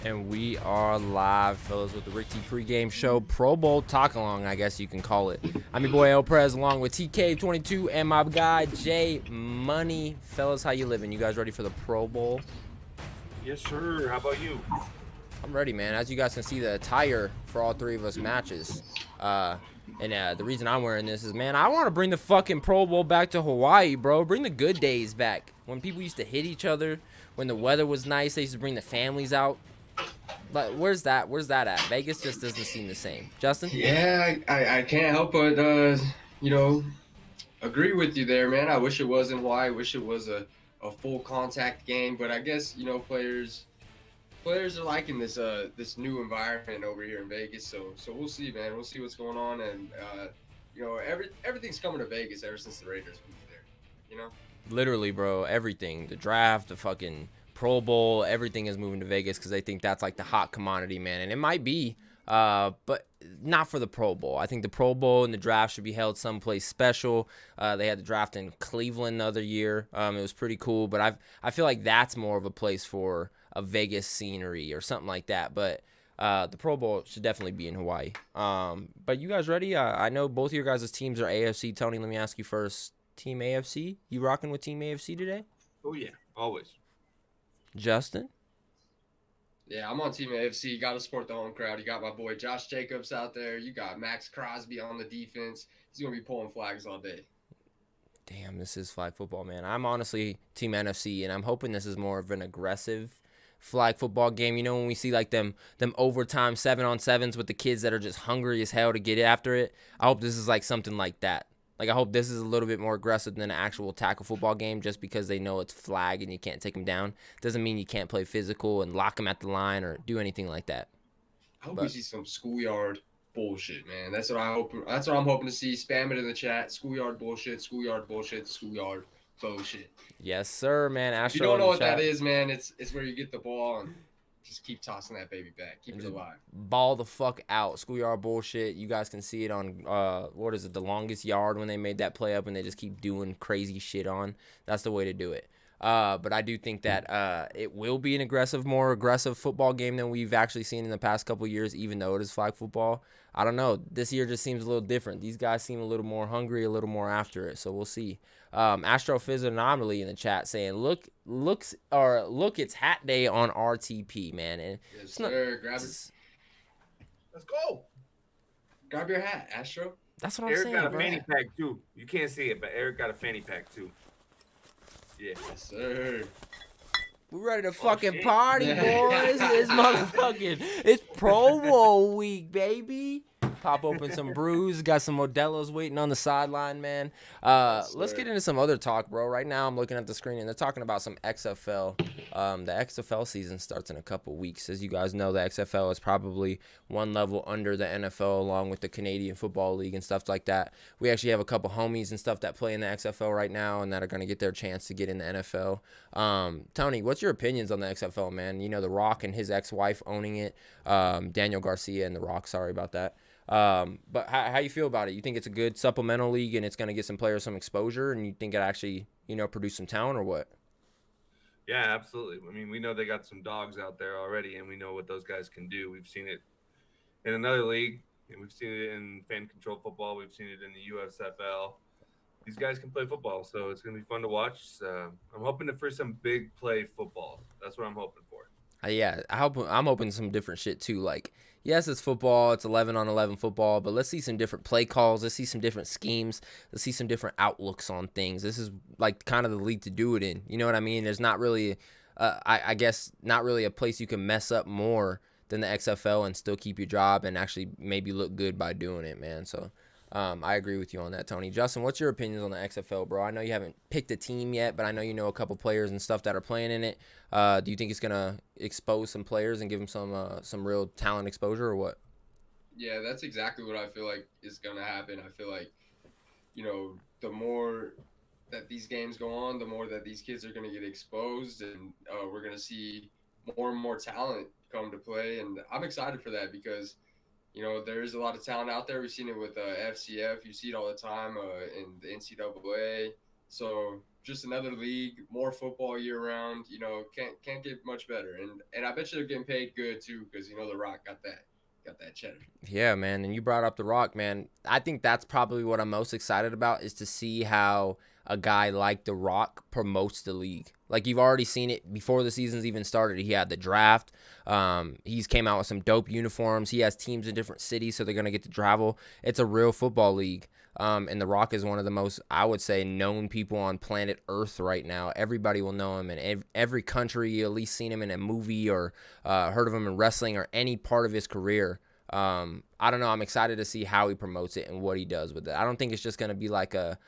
And we are live, fellas, with the Rick T pregame show, Pro Bowl talk-along, I guess you can call it. I'm your boy El Prez, along with TK22 and my guy Jay Money. Fellas, how you living? You guys ready for the Pro Bowl? Yes, sir. How about you? I'm ready, man. As you guys can see, the attire for all three of us matches. The reason I'm wearing this is, man, I want to bring the fucking Pro Bowl back to Hawaii, bro. Bring the good days back. When people used to hit each other, when the weather was nice, they used to bring the families out. But where's that? Where's that at? Vegas just doesn't seem the same. Justin? Yeah, I can't help but you know agree with you there, man. I wish it wasn't. Why? I wish it was a full contact game, but I guess players are liking this new environment over here in Vegas. So we'll see, man. We'll see what's going on, and everything's coming to Vegas ever since the Raiders moved there. You know. Literally, bro. Everything. The draft, the fucking Pro Bowl, everything is moving to Vegas because they think that's like the hot commodity, man. And it might be, but not for the Pro Bowl. I think the Pro Bowl and the draft should be held someplace special. They had the draft in Cleveland the other year. It was pretty cool, but I feel like that's more of a place for a Vegas scenery or something like that. But the Pro Bowl should definitely be in Hawaii. But you guys ready? I know both of your guys' teams are AFC. Tony, let me ask you first. Team AFC? You rocking with Team AFC today? Oh yeah, always. Justin? Yeah, I'm on Team AFC. Got to support the home crowd. You got my boy Josh Jacobs out there. You got Max Crosby on the defense. He's gonna be pulling flags all day. Damn, this is flag football, man. I'm honestly Team NFC, and I'm hoping this is more of an aggressive flag football game. You know, when we see like them overtime 7-on-7s with the kids that are just hungry as hell to get after it. I hope this is like something like that. Like, I hope this is a little bit more aggressive than an actual tackle football game just because they know it's flag and you can't take them down. Doesn't mean you can't play physical and lock them at the line or do anything like that. I hope we But see some schoolyard bullshit, man. That's what I hope. That's what I'm hoping to see. Spam it in the chat. Schoolyard bullshit. Schoolyard bullshit. Schoolyard bullshit. yes, sir, man. If you Astro don't in know the what that chat. is, man, it's where you get the ball and just keep tossing that baby back. Keep And it just alive. ball the fuck out. Schoolyard bullshit. You guys can see it on, what is it, The Longest Yard when they made that play up and they just keep doing crazy shit on. That's the way to do it. But I do think that it will be an more aggressive football game than we've actually seen in the past couple of years, even though it is flag football. I don't know. This year just seems a little different. These guys seem a little more hungry, a little more after it. So we'll see. Astrophysical Anomaly in the chat saying, look, it's hat day on RTP, man. And Yes, it's not, sir. Grab it. Let's go. Grab your hat, Astro. that's what I'm Eric saying, got a bro. fanny pack too. You can't see it, but Eric got a fanny pack too. Yeah. Yes, sir. We're ready to fucking shit. party, boys. It's motherfucking, it's Pro Bowl week, baby. Pop open some brews. Got some Modelo's waiting on the sideline, man. Let's get into some other talk, bro. Right now, I'm looking at the screen, and they're talking about some XFL. The XFL season starts in a couple weeks. As you guys know, the XFL is probably one level under the NFL, along with the Canadian Football League and stuff like that. We actually have a couple homies and stuff that play in the XFL right now and that are going to get their chance to get in the NFL. Tony, what's your opinions on the XFL, man? You know, The Rock and his ex-wife owning it. Daniel Garcia and The Rock, sorry about that. But how you feel about it? You think it's a good supplemental league and it's going to get some players some exposure, and you think it actually, produce some talent, or what? Yeah, absolutely. I mean, we know they got some dogs out there already, and we know what those guys can do. We've seen it in another league, and we've seen it in fan control football. We've seen it in the USFL. These guys can play football, so it's going to be fun to watch. I'm hoping for some big play football. That's what I'm hoping for. Yeah, I'm hoping some different shit too. Like, yes, it's football, it's 11-on-11 football, but let's see some different play calls. Let's see some different schemes. Let's see some different outlooks on things. This is like kind of the league to do it in. You know what I mean? There's not really, I guess, not really a place you can mess up more than the XFL and still keep your job and actually maybe look good by doing it, man. So. I agree with you on that, Tony. Justin, what's your opinions on the XFL, bro? I know you haven't picked a team yet, but I know you know a couple players and stuff that are playing in it. Do you think it's gonna expose some players and give them some real talent exposure, or what? Yeah, that's exactly what I feel like is gonna happen. I feel like, the more that these games go on, the more that these kids are gonna get exposed, and we're gonna see more and more talent come to play. And I'm excited for that because there is a lot of talent out there. We've seen it with FCF. You see it all the time in the NCAA. So just another league, more football year round. You know, can't get much better. And I bet you they're getting paid good too, because you know The Rock got that cheddar. Yeah, man. And you brought up The Rock, man. I think that's probably what I'm most excited about is to see how a guy like The Rock promotes the league. Like you've already seen it before the season's even started. He had the draft. He's came out with some dope uniforms. He has teams in different cities, so they're gonna get to travel. It's a real football league. And The Rock is one of the most, I would say, known people on planet Earth right now. Everybody will know him in every country. You at least seen him in a movie or heard of him in wrestling or any part of his career. I don't know. I'm excited to see how he promotes it and what he does with it. I don't think it's just going to be like a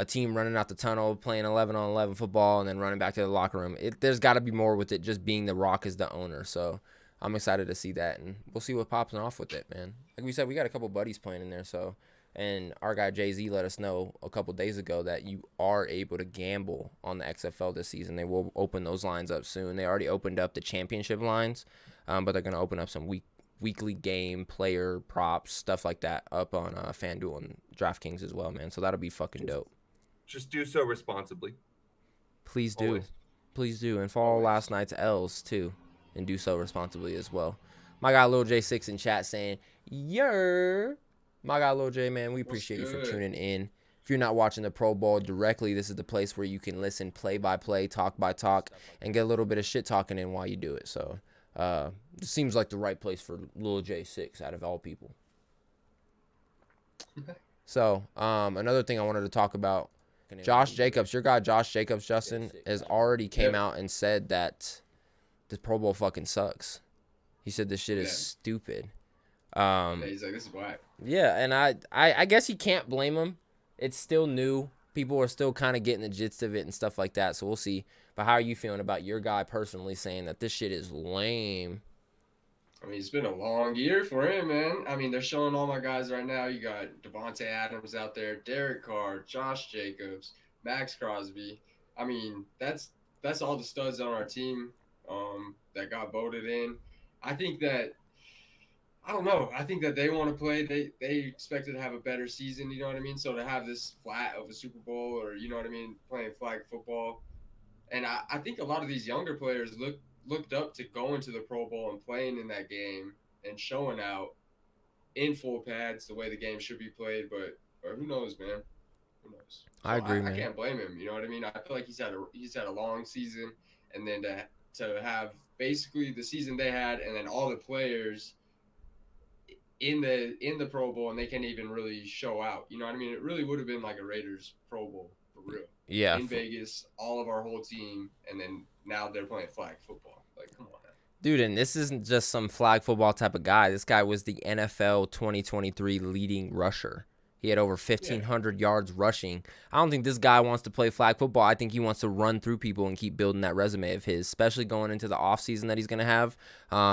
team running out the tunnel, playing 11-on-11 football, and then running back to the locker room. There's got to be more with it just being The Rock as the owner. So I'm excited to see that, and we'll see what pops off with it, man. Like we said, we got a couple buddies playing in there, so. And our guy Jay-Z let us know a couple days ago that you are able to gamble on the XFL this season. They will open those lines up soon. They already opened up the championship lines, but they're going to open up some weekly game, player, props, stuff like that up on FanDuel and DraftKings as well, man. So that'll be fucking dope. Just do so responsibly. Please do. Always. Please do. And follow last night's L's, too, and do so responsibly as well. My guy Lil J6 in chat saying, "Yer." My guy Lil J, man, we appreciate you for tuning in. If you're not watching the Pro Bowl directly, this is the place where you can listen play-by-play, talk-by-talk, and get a little bit of shit talking in while you do it. So it seems like the right place for Lil J6 out of all people. So another thing I wanted to talk about, Josh Jacobs, your guy Josh Jacobs, Justin, has already came out and said that the Pro Bowl fucking sucks. He said this shit is stupid. He's like, this is whack. Yeah, and I guess you can't blame him. It's still new. People are still kind of getting the gist of it and stuff like that, so we'll see. But how are you feeling about your guy personally saying that this shit is lame? I mean, it's been a long year for him, man. I mean, they're showing all my guys right now. You got Devontae Adams out there, Derek Carr, Josh Jacobs, Max Crosby. I mean, that's all the studs on our team that got voted in. I think that I don't know. I think that they want to play. They expected to have a better season, you know what I mean? So to have this flat of a Super Bowl or, you know what I mean, playing flag football. And I think a lot of these younger players looked up to going to the Pro Bowl and playing in that game and showing out in full pads the way the game should be played. But who knows, man? Who knows? So I agree, man. I can't blame him. You know what I mean? I feel like he's had a long season, and then to have basically the season they had, and then all the players in the Pro Bowl, and they can't even really show out. You know what I mean? It really would have been like a Raiders Pro Bowl for real. Yeah. In Vegas, all of our whole team, and then now they're playing flag football. Like, come on, man. Dude, and this isn't just some flag football type of guy. This guy was the NFL 2023 leading rusher. He had over 1,500 yards rushing. I don't think this guy wants to play flag football. I think he wants to run through people and keep building that resume of his, especially going into the offseason that he's going to have.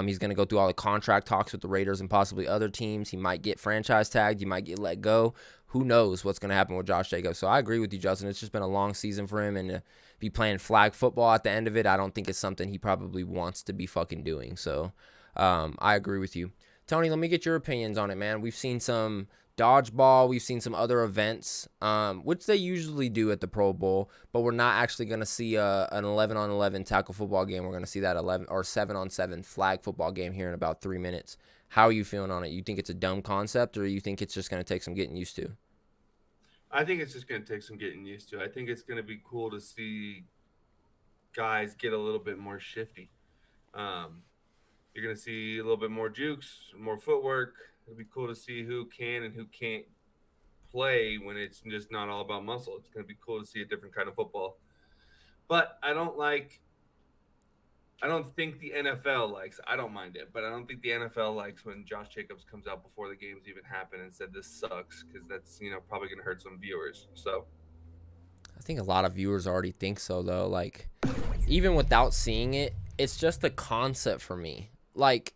He's going to go through all the contract talks with the Raiders and possibly other teams. He might get franchise tagged. He might get let go. Who knows what's going to happen with Josh Jacobs. So I agree with you, Justin. It's just been a long season for him, and to be playing flag football at the end of it, I don't think it's something he probably wants to be fucking doing. So I agree with you. Tony, let me get your opinions on it, man. We've seen some dodgeball. We've seen some other events, which they usually do at the Pro Bowl, but we're not actually going to see an 11-on-11 tackle football game. We're going to see that 11 or 7-on-7 flag football game here in about 3 minutes. How are you feeling on it? You think it's a dumb concept, or you think it's just going to take some getting used to? I think it's just going to take some getting used to. I think it's going to be cool to see guys get a little bit more shifty. You're going to see a little bit more jukes, more footwork. It'll be cool to see who can and who can't play when it's just not all about muscle. It's going to be cool to see a different kind of football. But I don't think the NFL likes, I don't mind it, but I don't think the NFL likes when Josh Jacobs comes out before the games even happen and said this sucks, because that's, probably going to hurt some viewers. So I think a lot of viewers already think so, though. Like, even without seeing it, it's just the concept for me. Like,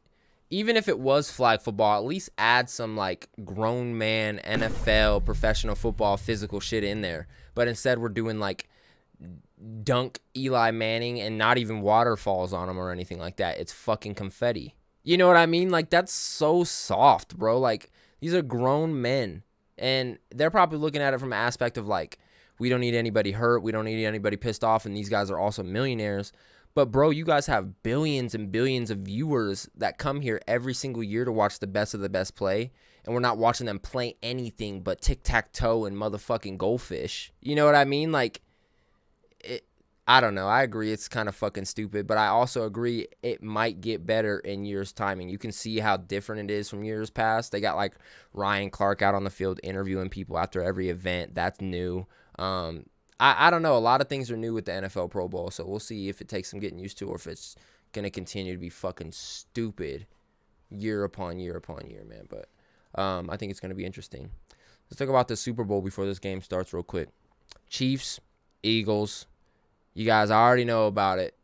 even if it was flag football, at least add some, like, grown man, NFL, professional football, physical shit in there. But instead, we're doing, like, dunk Eli Manning and not even waterfalls on him or anything like that. It's fucking confetti. You know what I mean? Like, that's so soft, bro. Like, these are grown men. And they're probably looking at it from an aspect of, like, We don't need anybody hurt. We don't need anybody pissed off. And these guys are also millionaires. But, bro, you guys have billions and billions of viewers that come here every single year to watch the best of the best play. And we're not watching them play anything but tic-tac-toe and motherfucking goldfish. You know what I mean? Like, I don't know. I agree it's kind of fucking stupid, but I also agree it might get better in years' timing. You can see how different it is from years past. They got, like, Ryan Clark out on the field interviewing people after every event. That's new. I don't know. A lot of things are new with the NFL Pro Bowl, so we'll see if it takes some getting used to or if it's going to continue to be fucking stupid year upon year upon year, man. But I think it's going to be interesting. Let's talk about the Super Bowl before this game starts real quick. Chiefs, Eagles. You guys already know about it.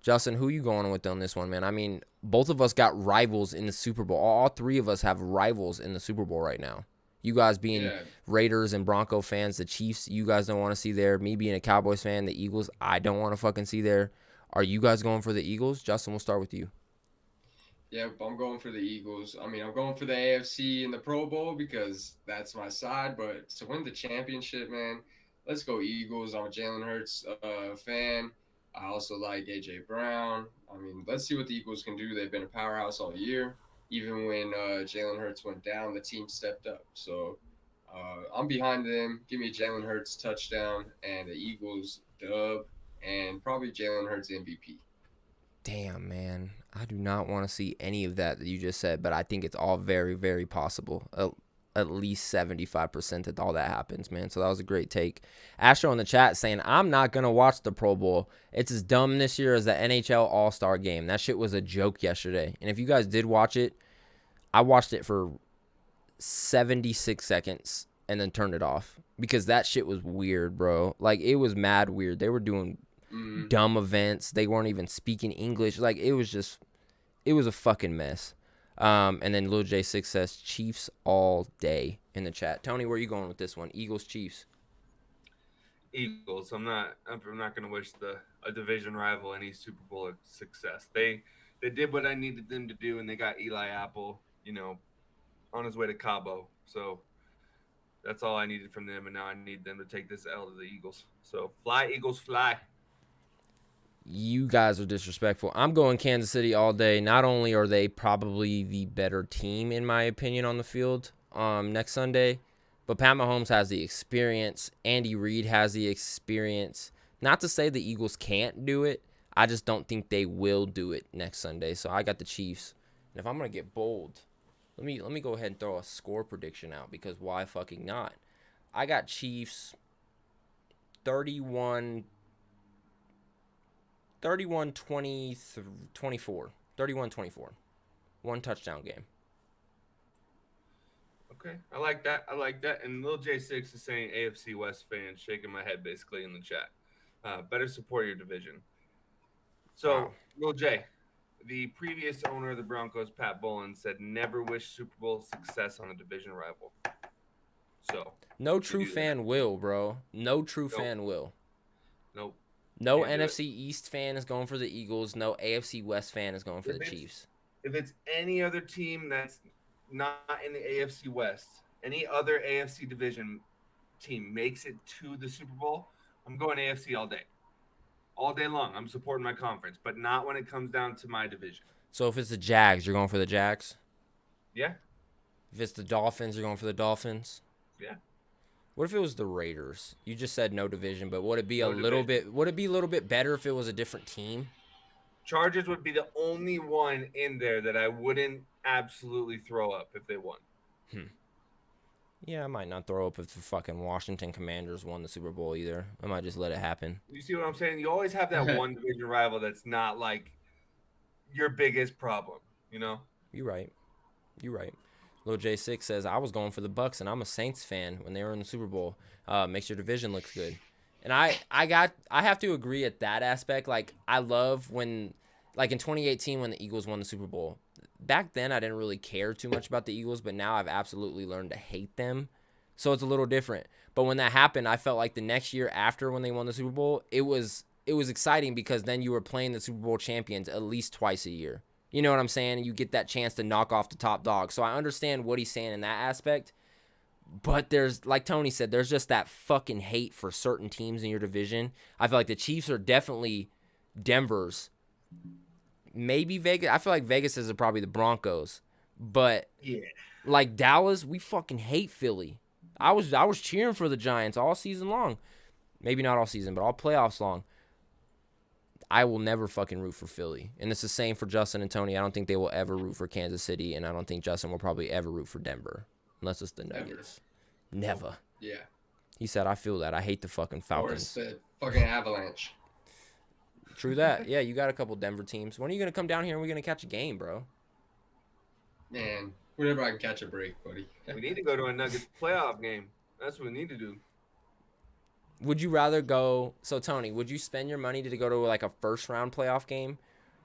Justin, who you going with on this one, man? I mean, both of us got rivals in the Super Bowl. All three of us have rivals in the Super Bowl right now. You guys being Raiders and Bronco fans, the Chiefs, you guys don't want to see there. Me being a Cowboys fan, the Eagles, I don't want to fucking see there. Are you guys going for the Eagles? Justin, we'll start with you. Yep, I'm going for the Eagles. I mean, I'm going for the AFC in the Pro Bowl because that's my side. But to win the championship, man, let's go Eagles. I'm a Jalen Hurts fan. I also like A.J. Brown. I mean, let's see what the Eagles can do. They've been a powerhouse all year. Even when Jalen Hurts went down, the team stepped up. So I'm behind them. Give me a Jalen Hurts touchdown and the Eagles dub and probably Jalen Hurts MVP. Damn, man. I do not want to see any of that you just said, but I think it's all very, very possible. At least 75% that all that happens, man. So that was a great take. Astro in the chat saying, I'm not going to watch the Pro Bowl. It's as dumb this year as the NHL All-Star Game. That shit was a joke yesterday. And if you guys did watch it, I watched it for 76 seconds and then turned it off because that shit was weird, bro. Like, it was mad weird. They were doing dumb events. They weren't even speaking English. Like, it was a fucking mess. And then Lil J6 says Chiefs all day in the chat. Tony, where are you going with this one? Eagles, Chiefs. Eagles. I'm not going to wish a division rival any Super Bowl success. They did what I needed them to do, and they got Eli Apple, on his way to Cabo. So that's all I needed from them, and now I need them to take this L to the Eagles. So fly, Eagles, fly. You guys are disrespectful. I'm going Kansas City all day. Not only are they probably the better team, in my opinion, on the field next Sunday, but Pat Mahomes has the experience. Andy Reid has the experience. Not to say the Eagles can't do it. I just don't think they will do it next Sunday. So I got the Chiefs. And if I'm going to get bold, let me go ahead and throw a score prediction out because why fucking not? I got Chiefs 31-24. 31-24. One touchdown game. Okay. I like that. And Lil J6 is saying AFC West fans, shaking my head basically in the chat. Better support your division. So, wow. Lil J, the previous owner of the Broncos, Pat Bowlen, said never wish Super Bowl success on a division rival. So no true fan will, bro. No true fan will. Nope. No NFC East fan is going for the Eagles. No AFC West fan is going for the Chiefs. If it's any other team that's not in the AFC West, any other AFC division team makes it to the Super Bowl, I'm going AFC all day. All day long. I'm supporting my conference, but not when it comes down to my division. So if it's the Jags, you're going for the Jags? Yeah. If it's the Dolphins, you're going for the Dolphins? Yeah. What if it was the Raiders? You just said no division, but would it be a little bit better if it was a different team? Chargers would be the only one in there that I wouldn't absolutely throw up if they won. Yeah, I might not throw up if the fucking Washington Commanders won the Super Bowl either. I might just let it happen. You see what I'm saying? You always have that one division rival that's not like your biggest problem, You're right. Lil J6 says, I was going for the Bucks, and I'm a Saints fan when they were in the Super Bowl. Makes your division look good. And I have to agree at that aspect. Like, I love when, like in 2018 when the Eagles won the Super Bowl. Back then, I didn't really care too much about the Eagles, but now I've absolutely learned to hate them. So it's a little different. But when that happened, I felt like the next year after when they won the Super Bowl, it was exciting because then you were playing the Super Bowl champions at least twice a year. You know what I'm saying? You get that chance to knock off the top dog. So I understand what he's saying in that aspect. But there's, like Tony said, there's just that fucking hate for certain teams in your division. I feel like the Chiefs are definitely Denver's. Maybe Vegas. I feel like Vegas is probably the Broncos. But Yeah. like Dallas, we fucking hate Philly. I was cheering for the Giants all season long. Maybe not all season, but all playoffs long. I will never fucking root for Philly. And it's the same for Justin and Tony. I don't think they will ever root for Kansas City, and I don't think Justin will probably ever root for Denver. Unless it's the Nuggets. Never. Yeah. He said, I feel that. I hate the fucking Or it's Falcons. the fucking Avalanche. True that. Yeah, you got a couple Denver teams. When are you going to come down here and we're going to catch a game, bro? Man, whenever I can catch a break, buddy. We need to go to a Nuggets playoff game. That's what we need to do. Would you rather go? So, Tony, would you spend your money to go to like a first round playoff game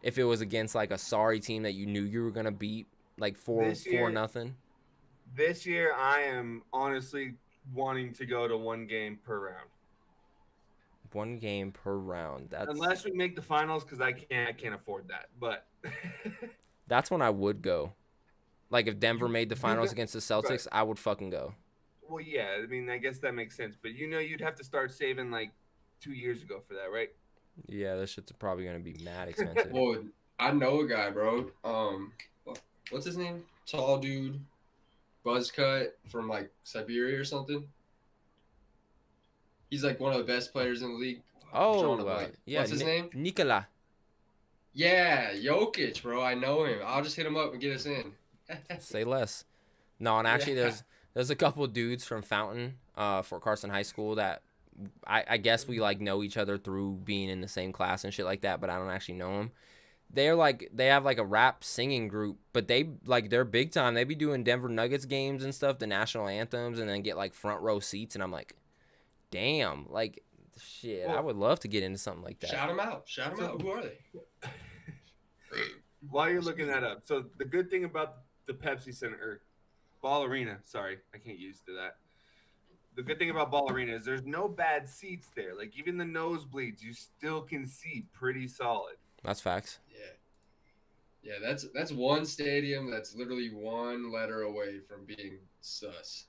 if it was against like a sorry team that you knew you were going to beat like 4-0? This year, I am honestly wanting to go to one game per round. One game per round. Unless we make the finals, because I can't afford that. But That's when I would go. Like if Denver made the finals against the Celtics, I would fucking go. well, yeah, I mean, I guess that makes sense. But you'd have to start saving like 2 years ago for that, right? Yeah, this shit's probably gonna be mad expensive. Well, I know a guy, bro. What's his name? Tall dude, buzz cut from like Siberia or something. He's like one of the best players in the league. Yeah. What's his name? Nikola. Yeah, Jokic, bro. I know him. I'll just hit him up and get us in. Say less. No, and actually, Yeah. there's a couple dudes from Fountain, Fort Carson High School that I guess we like know each other through being in the same class and shit like that, but I don't actually know them. They have like a rap singing group, but they're big time. They be doing Denver Nuggets games and stuff, the national anthems, and then get like front row seats. And I'm like, damn, like shit, I would love to get into something like that. Shout him out. Shout him out. Who are they? While you're looking that up, so the good thing about the Pepsi Center, or Ball Arena, sorry, I can't use to that. The good thing about Ball Arena is there's no bad seats there. Like even the nosebleeds, you still can see pretty solid. That's facts. Yeah, that's one stadium that's literally one letter away from being sus.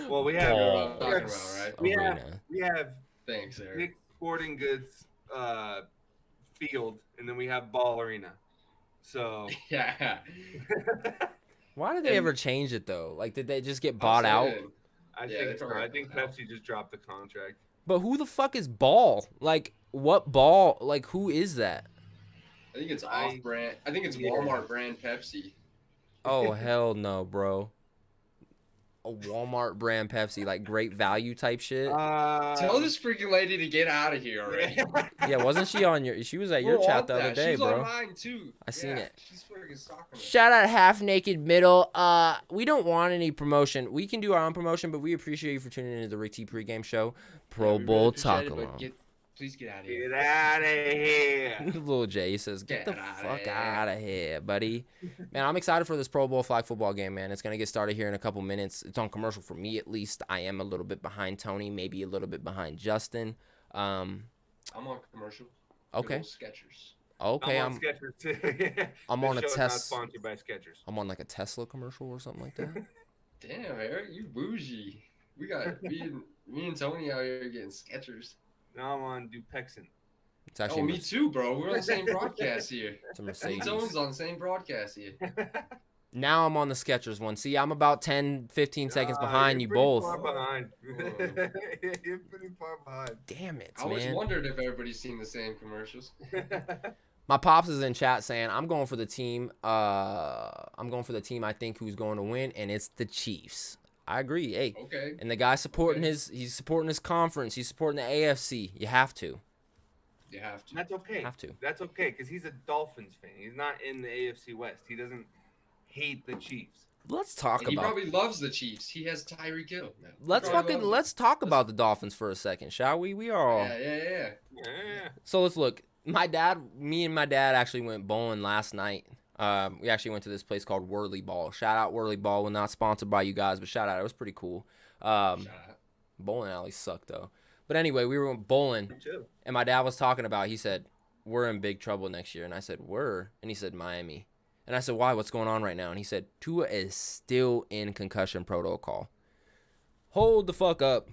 Well, we You have, know what I'm talking about, right? we have Thanks, Eric. Nick Sporting Goods field, and then we have Ball Arena. So Yeah. Why did they And- ever change it though? Like, did they just get bought out? I Yeah, they think so. probably I think bought out. Pepsi just dropped the contract. But who the fuck is Ball? Like, what Ball? Like, who is that? I think it's I- off-brand. I think it's Yeah. Walmart brand Pepsi. Oh hell no, bro. A Walmart brand Pepsi, like Great Value type shit. Tell this freaking lady to get out of here already. Yeah, wasn't she on your? She was at your We'll chat want the other that. day, She's bro. on mine too. I seen it. She's freaking stalking me. Shout out Half Naked Middle. We don't want any promotion. We can do our own promotion, but we appreciate you for tuning into the Rick T pregame show. Pro Yeah, we Bowl really appreciate talk it, but along. Please get out of here. Get out of here. Little Jay says, "Get the Get outta fuck here." out of here, buddy." Man, I'm excited for this Pro Bowl flag football game, man. It's gonna get started here in a couple minutes. It's on commercial for me, at least. I am a little bit behind Tony, maybe a little bit behind Justin. I'm on commercial. Okay, Good old Skechers. okay, I'm on Skechers too. I'm This on a show is not test. sponsored by Skechers. I'm on like a Tesla commercial or something like that. Damn, Eric, you bougie. We got me and Tony out here getting Skechers. Now I'm on Dupexin. It's actually Oh, me too, bro. We're on the same broadcast here. It's a Me and Mercedes. Tony's on the same broadcast here. Now I'm on the Skechers one. See, I'm about 10, 15 seconds behind you You're pretty both. Far behind. Whoa. You're pretty far behind. Damn it, I always man. wondered if everybody's seen the same commercials. My pops is in chat saying I'm going for the team. I'm going for the team I think who's going to win, and it's the Chiefs. I agree. Hey, Okay. and the guy supporting Okay. he's supporting his conference. He's supporting the AFC. You have to. You have to. That's okay. Have to. That's okay because he's a Dolphins fan. He's not in the AFC West. He doesn't hate the Chiefs. Let's talk And he about. probably loves the Chiefs. He has Tyreek Hill. Now. He Let's probably fucking loves let's talk about the Dolphins for a second, shall we? We are all. them. Yeah. Yeah. So let's look. Me and my dad actually went bowling last night. We actually went to this place called Whirly Ball. Shout out Whirly Ball. We're not sponsored by you guys, but shout out. It was pretty cool. Shout out. Bowling alleys suck though. But anyway, we were bowling, Chill. and my dad was talking about. He said we're in big trouble next year, and I said we're, and he said Miami. And I said, why? What's going on right now? And he said, Tua is still in concussion protocol. Hold the fuck up.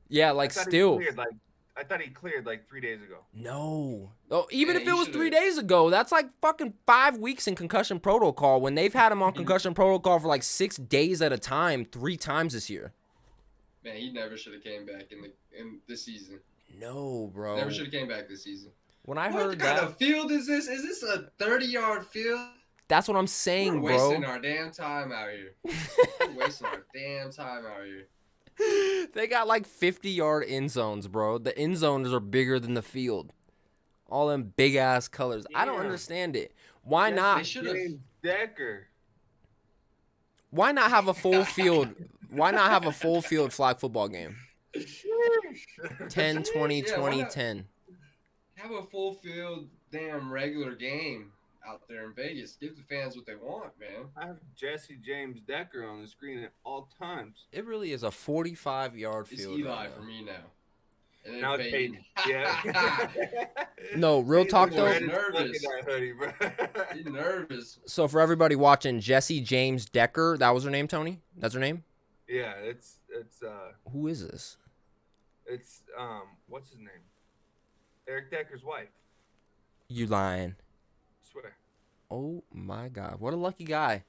Yeah, like still. I thought he cleared like 3 days ago. No. Oh, even Man, if it he was should've- 3 days ago, that's like fucking 5 weeks in concussion protocol when they've had him on concussion protocol for like 6 days at a time 3 times this year. Man, he never should have came back in this season. No, bro. Never should have came back this season. When I What heard kind that, of field is this? Is this a 30-yard field? that's what I'm saying, We're bro. wasting our damn time out here. We're wasting our damn time out here. They got like 50-yard end zones, bro. The end zones are bigger than the field. All them big ass colors. I don't Yeah. understand it. Why They not? should have. James Decker. Why not have a full field? Why not have a full field flag football game? 10, 20, Yeah, 20, why not? 10. Have a full field, damn regular game out there in Vegas. Give the fans what they want, man. I have Jesse James Decker on the screen at all times. It really is a 45-yard It's field. Eli right for now. me now. And then Now it's Peyton. Yeah. No, real talk, Peyton's though. red as fuck in Nervous. that hoodie, bro. He's nervous. So for everybody watching, Jesse James Decker, that was her name, Tony? That's her name? Yeah, it's Who is this? what's his name? Eric Decker's wife. You lying. Swear. Oh my God, what a lucky guy.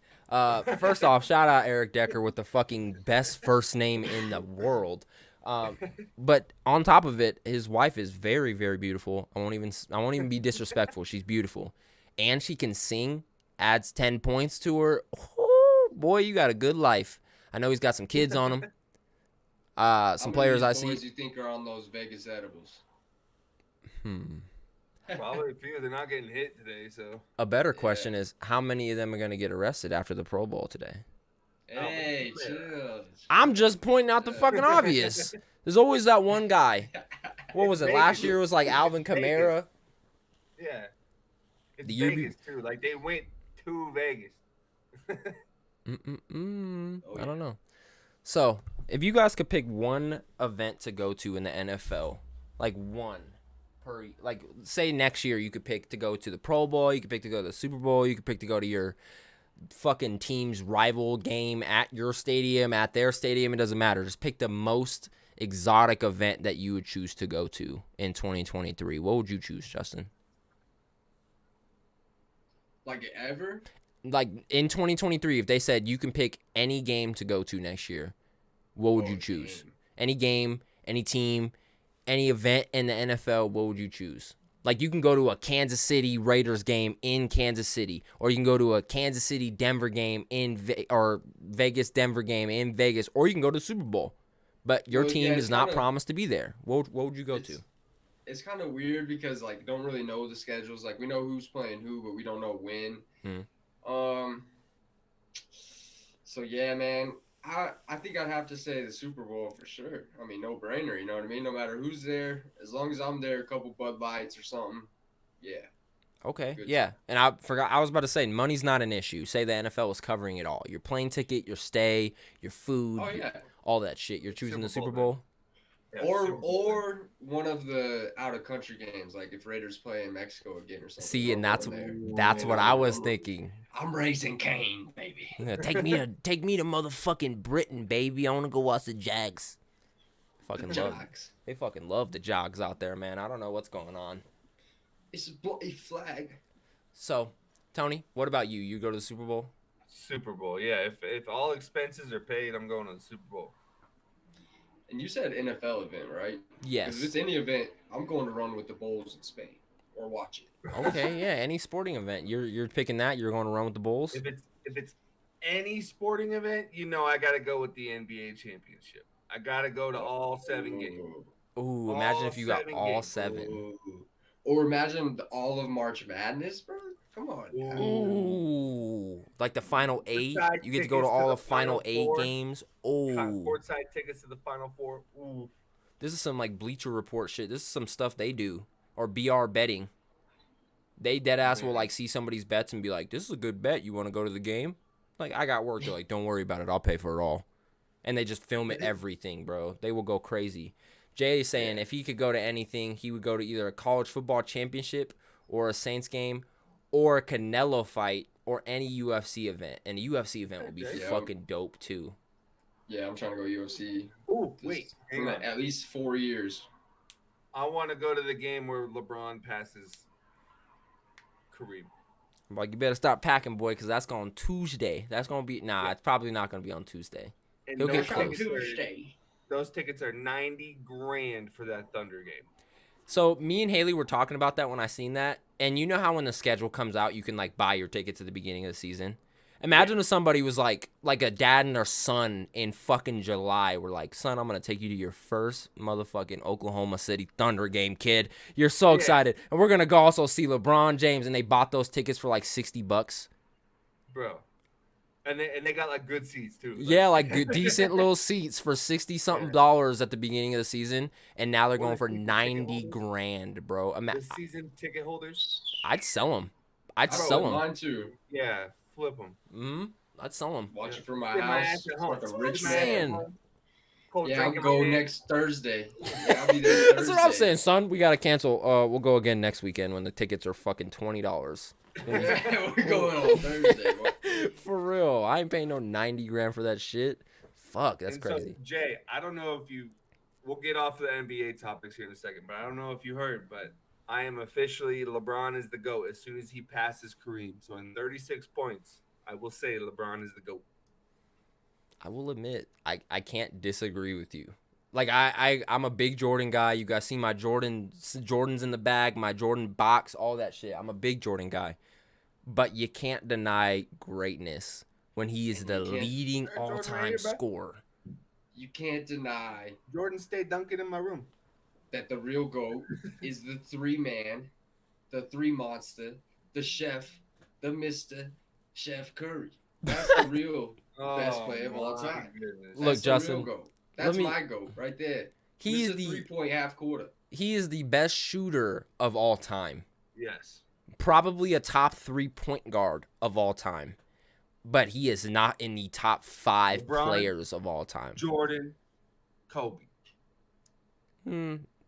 First off, shout out Eric Decker with the fucking best first name in the world. But on top of it, his wife is very, very beautiful. I won't even be disrespectful. She's beautiful, and she can sing. Adds 10 points to her. Oh, boy, you got a good life. I know he's got some kids on him. Some How many players of I these see. boys you think are on those Vegas edibles? Probably a few. They're not getting hit today, so. A better question is, how many of them are going to get arrested after the Pro Bowl today? Hey, yeah. chill. I'm just pointing out the fucking obvious. There's always that one guy. What was it? Vegas. Last year was like Alvin Kamara. Yeah. It's The year Vegas too. Like they went to Vegas. Oh, I don't know. So, if you guys could pick one event to go to in the NFL, like one per, like say next year you could pick to go to the Pro Bowl, you could pick to go to the Super Bowl, you could pick to go to your fucking team's rival game at your stadium, at their stadium, it doesn't matter. Just pick the most exotic event that you would choose to go to in 2023. What would you choose, Justin? Like ever? Like in 2023, if they said you can pick any game to go to next year, what would you choose? Game. Any game, any team, any event in the NFL, what would you choose? Like you can go to a Kansas City Raiders game in Kansas City, or you can go to a Kansas City Denver game or Vegas Denver game in Vegas, or you can go to the Super Bowl. But your Well, team yeah, is it's not kinda- promised to be there. What would you go to? It's kind of weird because like don't really know the schedules. Like we know who's playing who, but we don't know when. So yeah, man. I think I'd have to say the Super Bowl for sure. I mean, no brainer. You know what I mean? No matter who's there, as long as I'm there, a couple Bud Lights or something. Yeah. Okay, Good yeah. And I forgot, I was about to say, money's not an issue. Say the NFL was covering it all. Your plane ticket, your stay, your food, Oh yeah. all that shit. You're choosing the Super Super Bowl, Bowl? Yeah, Super Bowl. Or one of the out of country games, like if Raiders play in Mexico again or something. See, and I'm that's going there. that's You what know, I was I'm- thinking. I'm raising Cain, baby. Yeah, take me to motherfucking Britain, baby. I want to go watch the Jags. Fucking love. Jocks. They fucking love the Jogs out there, man. I don't know what's going on. It's a bloody flag. So, Tony, what about you? You go to the Super Bowl? Super Bowl. Yeah. If all expenses are paid, I'm going to the Super Bowl. And you said NFL event, right? Yes. Because if it's any event, I'm going to run with the Bulls in Spain or watch it. Okay, yeah. Any sporting event, you're picking that. You're going to run with the Bulls. If it's any sporting event, you know I got to go with the NBA championship. I got to go to all 7 games. Ooh, imagine all if you got 7 all games. 7. Ooh. Or imagine all of March Madness, bro. Come on. Ooh. Ooh, like the final 8. Courtside You get to go to tickets to all the the final Final 8 Four. games. Oh, Courtside tickets to the Final Four. Ooh. this is some like Bleacher Report shit. This is some stuff they do, or BR betting. They dead ass will like see somebody's bets and be like, "This is a good bet. You want to go to the game?" Like, I got work. They're like, "Don't worry about it. I'll pay for it all." And they just film it everything, bro. They will go crazy. Jay is saying if he could go to anything, he would go to either a college football championship or a Saints game or a Canelo fight or any UFC event. And a UFC event would be Okay. Yeah. fucking dope too. Yeah, I'm trying to go UFC. Oh, wait, hang on. At least 4 years. I want to go to the game where LeBron passes Kareem. Like, you better stop packing, boy, because that's on Tuesday. That's gonna be it's probably not gonna be on Tuesday. And He'll get those close. those tickets are 90 grand for that Thunder game. So me and Haley were talking about that when I seen that, and you know how when the schedule comes out, you can like buy your tickets at the beginning of the season. Imagine if somebody was like a dad and their son in fucking July were like, son, I'm gonna take you to your first motherfucking Oklahoma City Thunder game, kid. You're so excited, and we're gonna go also see LeBron James, and they bought those tickets for like $60, Bro. And they got like good seats too. Yeah, like good, decent little seats for $60-something dollars at the beginning of the season, and now they're What going a for season ticket 90 holder. grand, bro. The season ticket holders. I'd sell them. I'd I sell wouldn't them. mind too. Yeah, flip them. I'd sell them. Watch Yeah. it from my Get my house. ass at home. Like a Get rich my ass at man. home. Cold Yeah, drink I'll in go my hand. next Thursday. Yeah, I'll be there Thursday. That's what I'm saying, son. We gotta cancel. We'll go again next weekend when the tickets are fucking $20. We're going on Thursday. Boy. For real, I ain't paying no 90 grand for that shit. Fuck, that's And so, crazy. Jay, I don't know if you. We'll get off the NBA topics here in a second, but I don't know if you heard, but I am officially LeBron is the GOAT as soon as he passes Kareem. So in 36 points, I will say LeBron is the GOAT. I will admit, I can't disagree with you. Like I'm a big Jordan guy. You guys see my Jordans in the bag, my Jordan box, all that shit. I'm a big Jordan guy. But you can't deny greatness when he is And the you can't- leading Jordan right all-time here, bro. scorer. You can't deny Jordan stayed dunking in my room. that the real GOAT is the 3-man, the 3 monster, the chef, the Mr. Chef Curry. That's the real best player of all my time. goodness. Look, That's the Justin, real GOAT. That's me- my GOAT right there. He is Mr. the 3-point half quarter. he is the best shooter of all time. Yes. Probably a top 3-point guard of all time. But he is not in the top 5 LeBron, players of all time. Jordan, Kobe.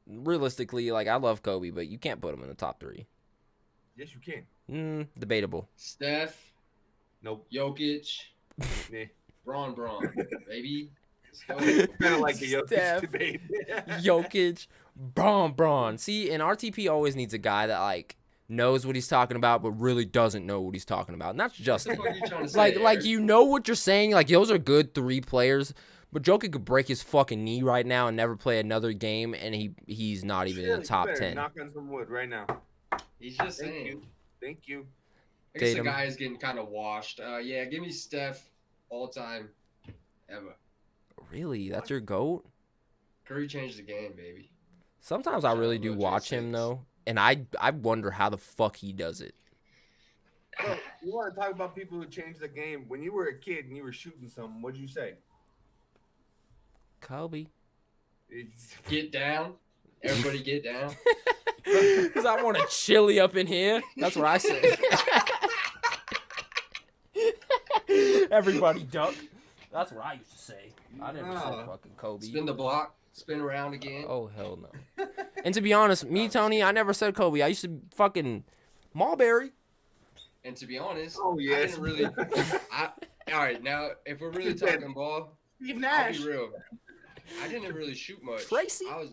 Realistically, like I love Kobe, but you can't put him in the top 3. Yes, you can. Debatable. Steph, Nope. Jokic, Nah. Braun, baby. Let's go. Kind of like the Jokic Steph. debate. Jokic, Braun. See, and RTP always needs a guy that like knows what he's talking about, but really doesn't know what he's talking about. And that's What the Justin. fuck are you trying to say, Like Eric? you know what you're saying. Like those are good 3 players, but Jokic could break his fucking knee right now and never play another game, and he's not even in Shirley, the top you better 10. Knock on some wood right now. He's just Thank saying. you. Thank you. I guess the Tatum. guy is getting kind of washed. Yeah, give me Steph all time ever. Really, that's your goat. Curry changed the game, baby. Sometimes I really Shout out do Lil watch J6. him though, and I wonder how the fuck he does it. Bro, you want to talk about people who changed the game? When you were a kid and you were shooting something, what'd you say? Kobe. It's, Get down. Everybody get down. Because I want a chili up in here. That's what I say. Everybody duck. That's what I used to say. I never said Nah. fucking Kobe. Spin the block. Spin around again. Oh, hell no. And to be honest, me, Tony, I never said Kobe. I used to fucking Marbury. And to be honest, Oh, I yes. didn't really. All right, now if we're really talking ball, Steve I'll Nash. be real. I didn't really shoot much. Tracy? I was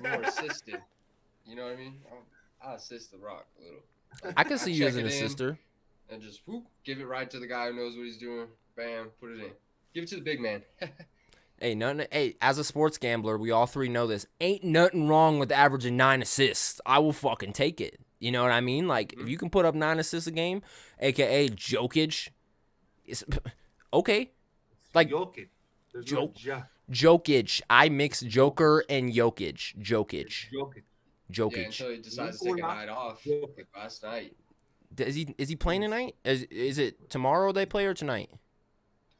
more assisted. You know what I mean? I'll assist the rock a little. I can see you as check an it in. assister. And just whoop, give it right to the guy who knows what he's doing. Bam, put it in. Give it to the big man. Hey, as a sports gambler, we all 3 know this. Ain't nothing wrong with averaging 9 assists. I will fucking take it. You know what I mean? Like, if you can put up 9 assists a game, a.k.a. Jokic, it's okay. Like, Jokic. There's Joke. no Jokic. I mix Joker and Jokic. Jokic. Yeah, Jokic. until he decides to take a night off, like last night. Is he playing tonight? Is it tomorrow they play or tonight?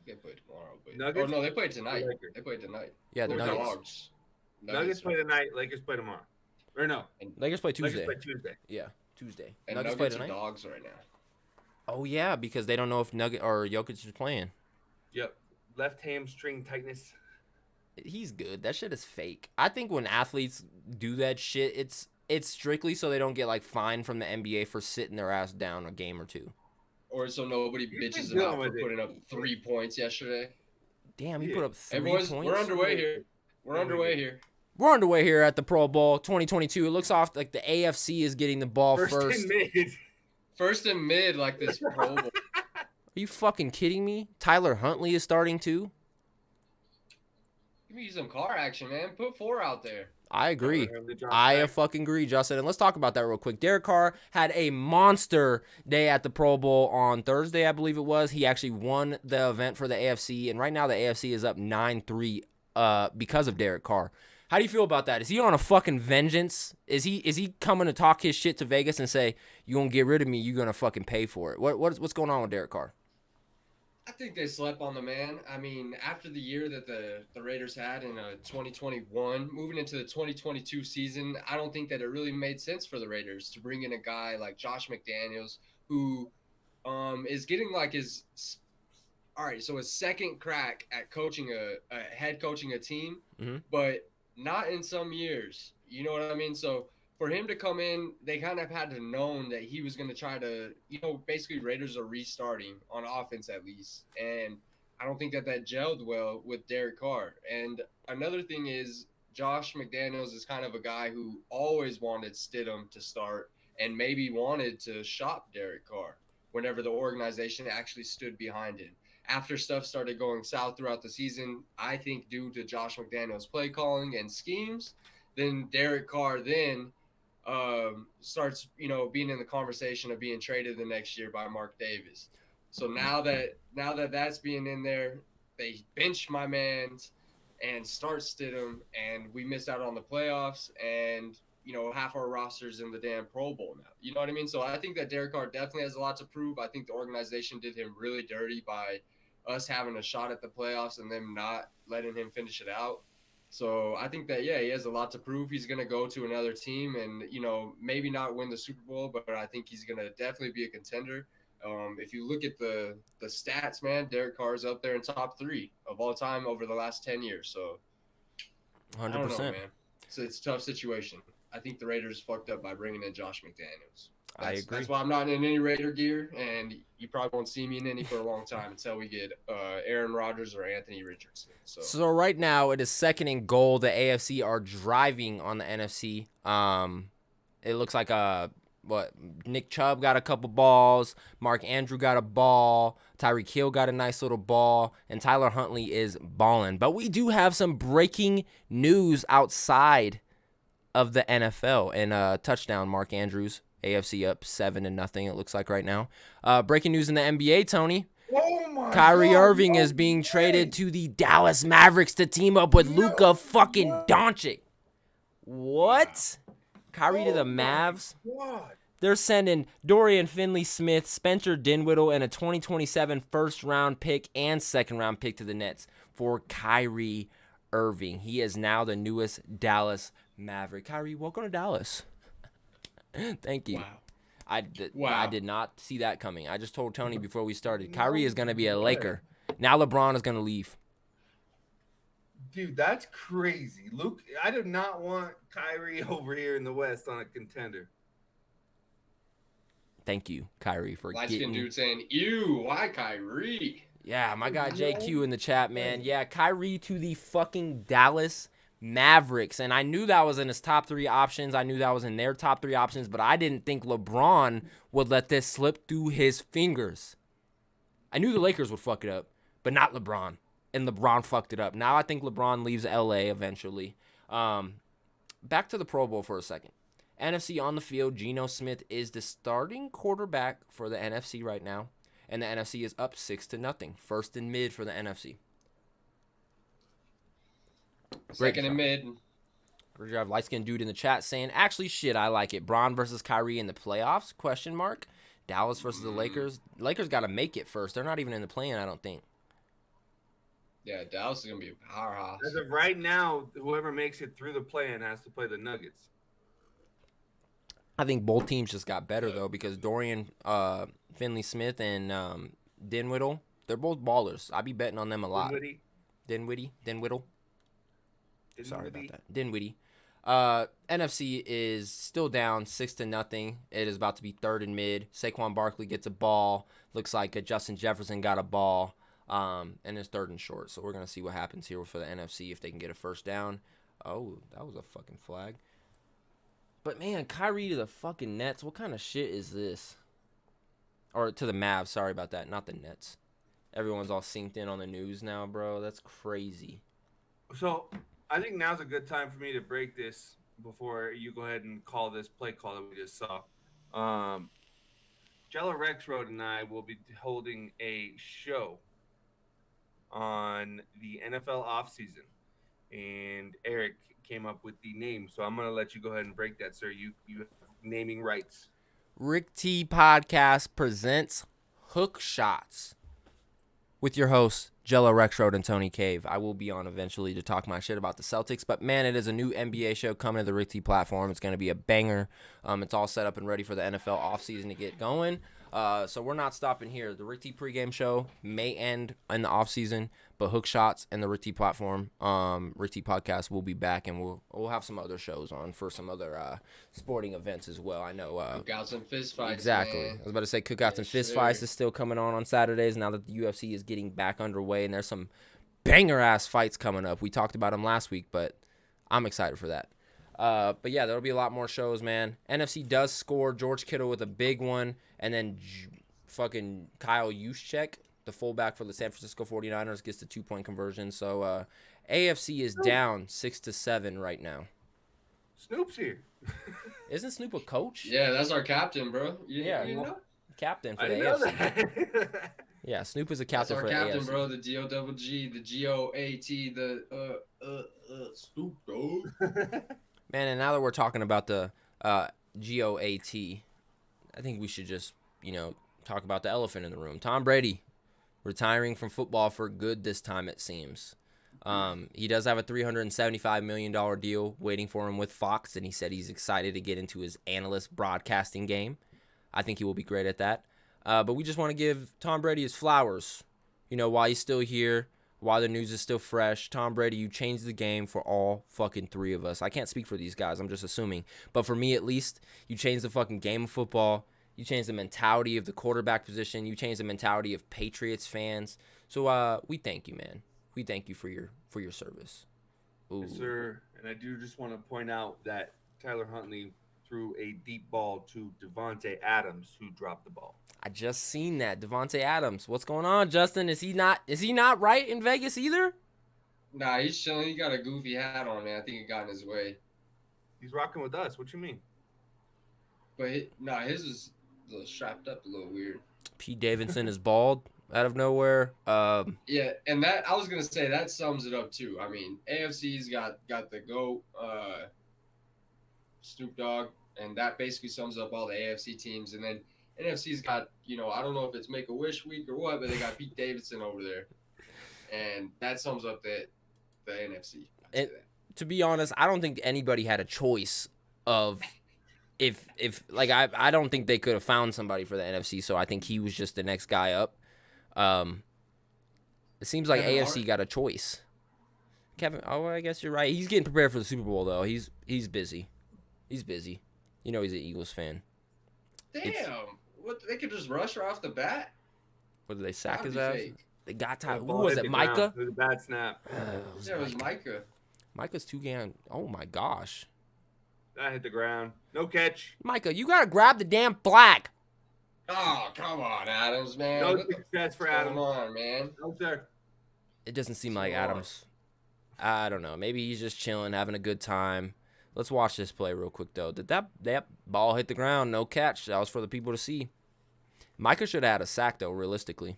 They play tomorrow, but Nuggets? oh no, they play tonight. Lakers. They play tonight. Yeah, the Or Nuggets. Dogs. Nuggets play tonight. Lakers play tomorrow. Or no. Lakers play Tuesday. Lakers play Tuesday. Yeah, Tuesday. And Nuggets play Nuggets are tonight. dogs right now. Oh yeah, because they don't know if Nugget or Jokic is playing. Yep. Left hamstring tightness. He's good. That shit is fake. I think when athletes do that shit, it's strictly so they don't get like fined from the NBA for sitting their ass down a game or 2. or so nobody You've been bitches dealing about for with it. putting up 3 points yesterday. Damn, he Yeah. put up 3 Hey boys, points. we're underway here. We're Yeah, underway we here. We're underway here at the Pro Bowl 2022. It looks off like the AFC is getting the ball first. First and mid. First and mid, like this Pro Bowl. Are you fucking kidding me? Tyler Huntley is starting too. Give me some car action, man. Put 4 out there. I agree. Tyler Huntley dropped I back. fucking agree, Justin. And let's talk about that real quick. Derek Carr had a monster day at the Pro Bowl on Thursday, I believe it was. He actually won the event for the AFC, and right now the AFC is up 9-3 because of Derek Carr. How do you feel about that? Is he on a fucking vengeance? Is he coming to talk his shit to Vegas and say, "You gonna get rid of me? You gonna fucking pay for it"? What's going on with Derek Carr? I think they slept on the man. I mean, after the year that the Raiders had in 2021, moving into the 2022 season, I don't think that it really made sense for the Raiders to bring in a guy like Josh McDaniels, who is getting like his second crack at coaching a head coaching a team, but not in some years. You know what I mean? So for him to come in, they kind of had to known that he was going to try to, basically Raiders are restarting on offense at least. And I don't think that gelled well with Derek Carr. And another thing is Josh McDaniels is kind of a guy who always wanted Stidham to start and maybe wanted to shop Derek Carr whenever the organization actually stood behind him. After stuff started going south throughout the season, I think due to Josh McDaniels' play calling and schemes, then Derek Carr starts, being in the conversation of being traded the next year by Mark Davis. So now that that's being in there, they bench my man's and start Stidham, and we miss out on the playoffs, and half our rosters in the damn Pro Bowl now. You know what I mean? So I think that Derek Carr definitely has a lot to prove. I think the organization did him really dirty by us having a shot at the playoffs and them not letting him finish it out. So I think that, he has a lot to prove. He's going to go to another team and, maybe not win the Super Bowl, but I think he's going to definitely be a contender. If you look at the stats, man, Derek Carr is up there in top 3 of all time over the last 10 years. So 100%. I don't know, man. So it's a tough situation. I think the Raiders fucked up by bringing in Josh McDaniels. I agree. That's why I'm not in any Raider gear, and you probably won't see me in any for a long time until we get Aaron Rodgers or Anthony Richardson. So right now it is 2nd and goal. The AFC are driving on the NFC. It looks like Nick Chubb got a couple balls, Mark Andrew got a ball, Tyreek Hill got a nice little ball, and Tyler Huntley is balling. But we do have some breaking news outside of the NFL, and touchdown Mark Andrews. AFC up 7-0, it looks like right now. Breaking news in the NBA, Tony. Oh my Kyrie God, Irving no is being way. traded to the Dallas Mavericks to team up with Luka fucking Doncic. What? Kyrie to the Mavs? God. They're sending Dorian Finney-Smith, Spencer Dinwiddie, and a 2027 first-round pick and second-round pick to the Nets for Kyrie Irving. He is now the newest Dallas Maverick. Kyrie, welcome to Dallas. Thank you. Wow. I did not see that coming. I just told Tony before we started, Kyrie is going to be a Laker. Now LeBron is going to leave. Dude, that's crazy. Luke, I do not want Kyrie over here in the West on a contender. Thank you, Kyrie, for Light-skinned getting... dude saying, ew, why Kyrie? Yeah, my guy JQ in the chat, man. Yeah, Kyrie to the fucking Dallas Mavericks. And I knew that was in his top 3 options. I knew that was in their top 3 options, but I didn't think LeBron would let this slip through his fingers. I knew the Lakers would fuck it up, but not LeBron. And LeBron fucked it up. Now I think LeBron leaves LA eventually. Back to the Pro Bowl for a second. NFC on the field, Geno Smith is the starting quarterback for the NFC right now. And the NFC is up 6-0. First and mid for the NFC. Second and mid. We have light-skinned dude in the chat saying, actually, shit, I like it. Bron versus Kyrie in the playoffs? Question mark. Dallas versus the Lakers. Lakers got to make it first. They're not even in the play-in, I don't think. Yeah, Dallas is going to be a powerhouse. As of right now, whoever makes it through the play-in has to play the Nuggets. I think both teams just got better, though, because Dorian Finney-Smith and Dinwiddie, they're both ballers. I'd be betting on them a lot. Dinwiddie. Sorry about that. Dinwiddie. NFC is still down 6-0. It is about to be 3rd and mid. Saquon Barkley gets a ball. Looks like Justin Jefferson got a ball. And it's 3rd and short. So we're going to see what happens here for the NFC if they can get a first down. Oh, that was a fucking flag. But, man, Kyrie to the fucking Nets. What kind of shit is this? Or to the Mavs. Sorry about that. Not the Nets. Everyone's all synced in on the news now, bro. That's crazy. So I think now's a good time for me to break this before you go ahead and call this play call that we just saw. Jello Rexroad and I will be holding a show on the NFL offseason. And Eric came up with the name. So I'm going to let you go ahead and break that, sir. You have naming rights. Rick T Podcast presents Hook Shots with your hosts, Jello Rexroad and Tony Cave. I will be on eventually to talk my shit about the Celtics, but man, it is a new NBA show coming to the Rick T platform. It's going to be a banger. It's all set up and ready for the NFL offseason to get going. So we're not stopping here. The Rick T pregame show may end in the offseason, but Hook Shots and the Rick T platform, Rick T Podcast will be back, and we'll have some other shows on for some other sporting events as well. I know. Cookouts and fist fights. Exactly. Man. I was about to say Cookouts and Fist Fights is still coming on Saturdays now that the UFC is getting back underway, and there's some banger-ass fights coming up. We talked about them last week, but I'm excited for that. But yeah, there'll be a lot more shows, man. NFC does score. George Kittle with a big one, and then fucking Kyle Juszczyk, the fullback for the San Francisco 49ers, gets the 2-point conversion. So AFC is down 6-7 right now. Snoop's here. Isn't Snoop a coach? Yeah, that's our captain, bro. You know? Captain for I the didn't know AFC. that. Yeah, Snoop is a That's captain our for the captain, AFC. bro. The G-O-double-G, the G-O-A-T, the Snoop Dogg. Man, and now that we're talking about the GOAT, I think we should just, talk about the elephant in the room. Tom Brady retiring from football for good this time, it seems. He does have a $375 million deal waiting for him with Fox, and he said he's excited to get into his analyst broadcasting game. I think he will be great at that. But we just want to give Tom Brady his flowers, while he's still here. While the news is still fresh, Tom Brady, you changed the game for all fucking three of us. I can't speak for these guys. I'm just assuming. But for me, at least, you changed the fucking game of football. You changed the mentality of the quarterback position. You changed the mentality of Patriots fans. So we thank you, man. We thank you for your service. Ooh. Yes, sir. And I do just want to point out that Tyler Huntley threw a deep ball to Devontae Adams, who dropped the ball. I just seen that. Devontae Adams. What's going on, Justin? Is he not right in Vegas either? Nah, he's chilling. He got a goofy hat on, man. I think it got in his way. He's rocking with us. What you mean? But his is a little strapped up a little weird. Pete Davidson is bald out of nowhere. Yeah, and that I was gonna say that sums it up too. I mean, AFC's got the GOAT, Snoop Dogg, and that basically sums up all the AFC teams. And then NFC's got, I don't know if it's Make-A-Wish week or what, but they got Pete Davidson over there, and that sums up the NFC. To be honest, I don't think anybody had a choice of if I don't think they could have found somebody for the NFC. So I think he was just the next guy up. It seems like Kevin AFC Hart? got a choice. Kevin, I guess you're right. He's getting prepared for the Super Bowl though. He's busy. He's busy. He's an Eagles fan. Damn, what, they could just rush her off the bat? What did they sack That'd his be ass? fake. They got The time. Who ball was hit it? the ground. Micah? It was a bad snap. Yeah, it was Micah. Micah's 2 game. Oh my gosh. That hit the ground. No catch. Micah, you gotta grab the damn flag. Oh, come on, Adams, man. No What the success for fuck's Adams. going on, man? No, sir. It doesn't seem like Come on. Adams. I don't know. Maybe he's just chilling, having a good time. Let's watch this play real quick, though. Did that ball hit the ground? No catch. That was for the people to see. Micah should have had a sack, though, realistically.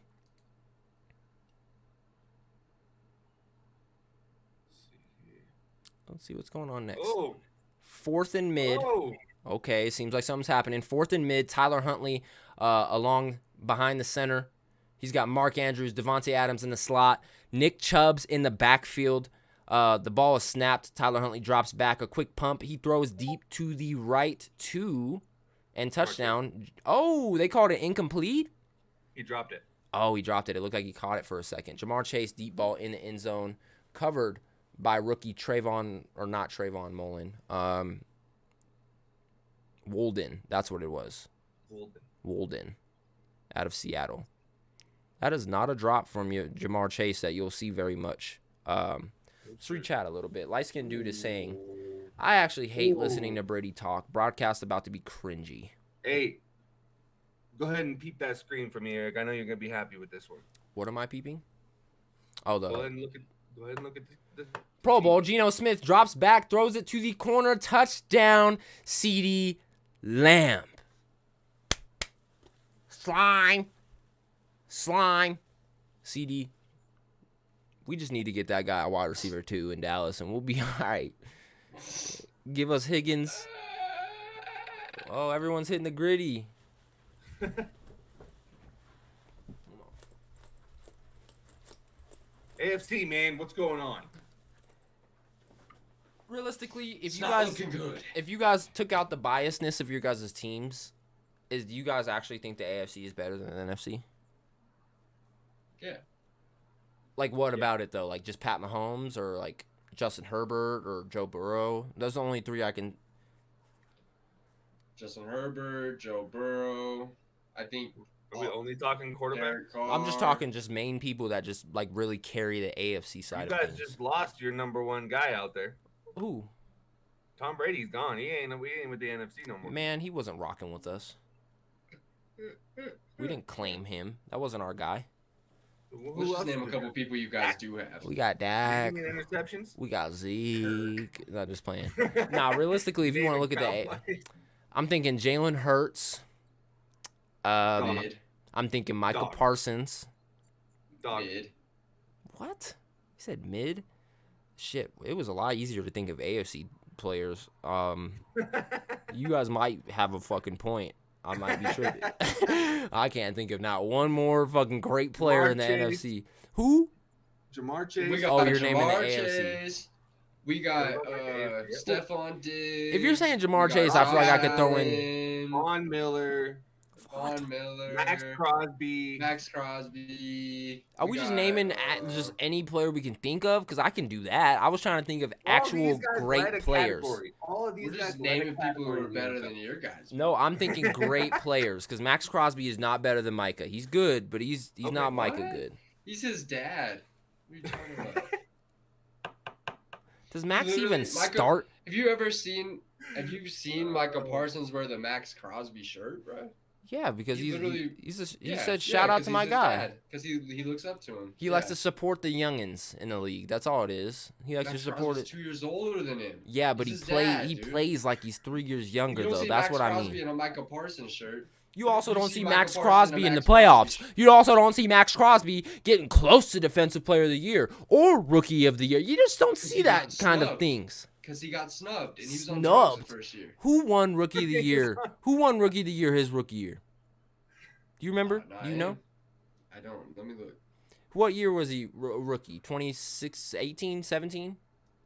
Let's see what's going on next. Oh. 4th and mid. Oh. Okay, seems like something's happening. 4th and mid. Tyler Huntley along behind the center. He's got Mark Andrews, Devontae Adams in the slot. Nick Chubb's in the backfield. The ball is snapped. Tyler Huntley drops back. A quick pump. He throws deep to the right, and touchdown. Oh, they called it incomplete? He dropped it. Oh, he dropped it. It looked like he caught it for a second. Jamar Chase, deep ball in the end zone, covered by rookie Trayvon Mullen. Wolden, that's what it was. Wolden, out of Seattle. That is not a drop from your Jamar Chase that you'll see very much. Let's re-chat a little bit. Light Skin Dude is saying, I actually hate listening to Brady talk. Broadcast about to be cringy. Hey, go ahead and peep that screen for me, Eric. I know you're gonna be happy with this one. What am I peeping? Oh, Go ahead and look at the Pro Bowl. Geno Smith drops back, throws it to the corner, touchdown. CeeDee Lamb. Slime. CeeDee. We just need to get that guy a wide receiver too in Dallas, and we'll be all right. Give us Higgins. Oh, everyone's hitting the gritty. AFC, man, what's going on? Realistically, It's not looking good. if you guys took out the biasness of your guys' teams, do you guys actually think the AFC is better than the NFC? Yeah. Like, what about it though? Like, just Pat Mahomes or like Justin Herbert or Joe Burrow? Those are the only three I can. Justin Herbert, Joe Burrow. I think. Are we only talking quarterback? Derek Carr. I'm just talking just main people that just like really carry the AFC side You of guys things. just lost your number one guy out there. Who? Tom Brady's gone. We ain't with the NFC no more. Man, he wasn't rocking with us. We didn't claim him. That wasn't our guy. Let's just name a couple people you guys do have. We got Dak. Interceptions? We got Zeke. Not just playing. Nah, realistically, if you want to look at the, I'm thinking Jalen Hurts. Mid. I'm thinking Michael Dog. Parsons. Mid. What? He said mid? Shit, it was a lot easier to think of AFC players. You guys might have a fucking point. I might be tripping. I can't think of not one more fucking great player in the Chase. NFC. Who? Jamar Chase. We got Oh, you're naming the Jamar AFC. Chase. We got AFC. Stephon Diggs. If you're saying Jamar We got Chase, I feel like I could throw in. Allen, Von Miller. Von Miller. Max Crosby. Max Crosby. Are we just naming just any player we can think of? Because I can do that. I was trying to think of All actual these guys great led a players. category. All of these We're guys just led a naming people who are category. better than your guys. No, I'm thinking great players because Max Crosby is not better than Micah. He's good, but he's Okay, not Micah what? good. He's his dad. What are you talking about? Does Max Literally, even Micah- start? Have you seen Micah Parsons wear the Max Crosby shirt, bro? Yeah, because he literally- he said shout out to my guy. Because he looks up to him. He likes to support the youngins in the league. That's all it is. He likes Max to support Crosby's it. 2 years older than him. Yeah, but He's he his dad, dude. plays like he's 3 years younger You don't though. see That's Max what I Crosby mean. in a Micah Parsons shirt. You also You don't see see Michael Max Parsons Crosby in a in the Max Crosby playoffs. shirt. You also don't see Max Crosby getting close to Defensive Player of the Year or Rookie of the Year. You just don't see he that got kind of snubbed. things. Because he got snubbed and he was on drugs Snubbed? the first year. Who won Rookie of the Year? Who won Rookie of the Year his rookie year? Do you remember? Nah, Do you know? I don't. Let me look. What year was he rookie? 26, 18, 17?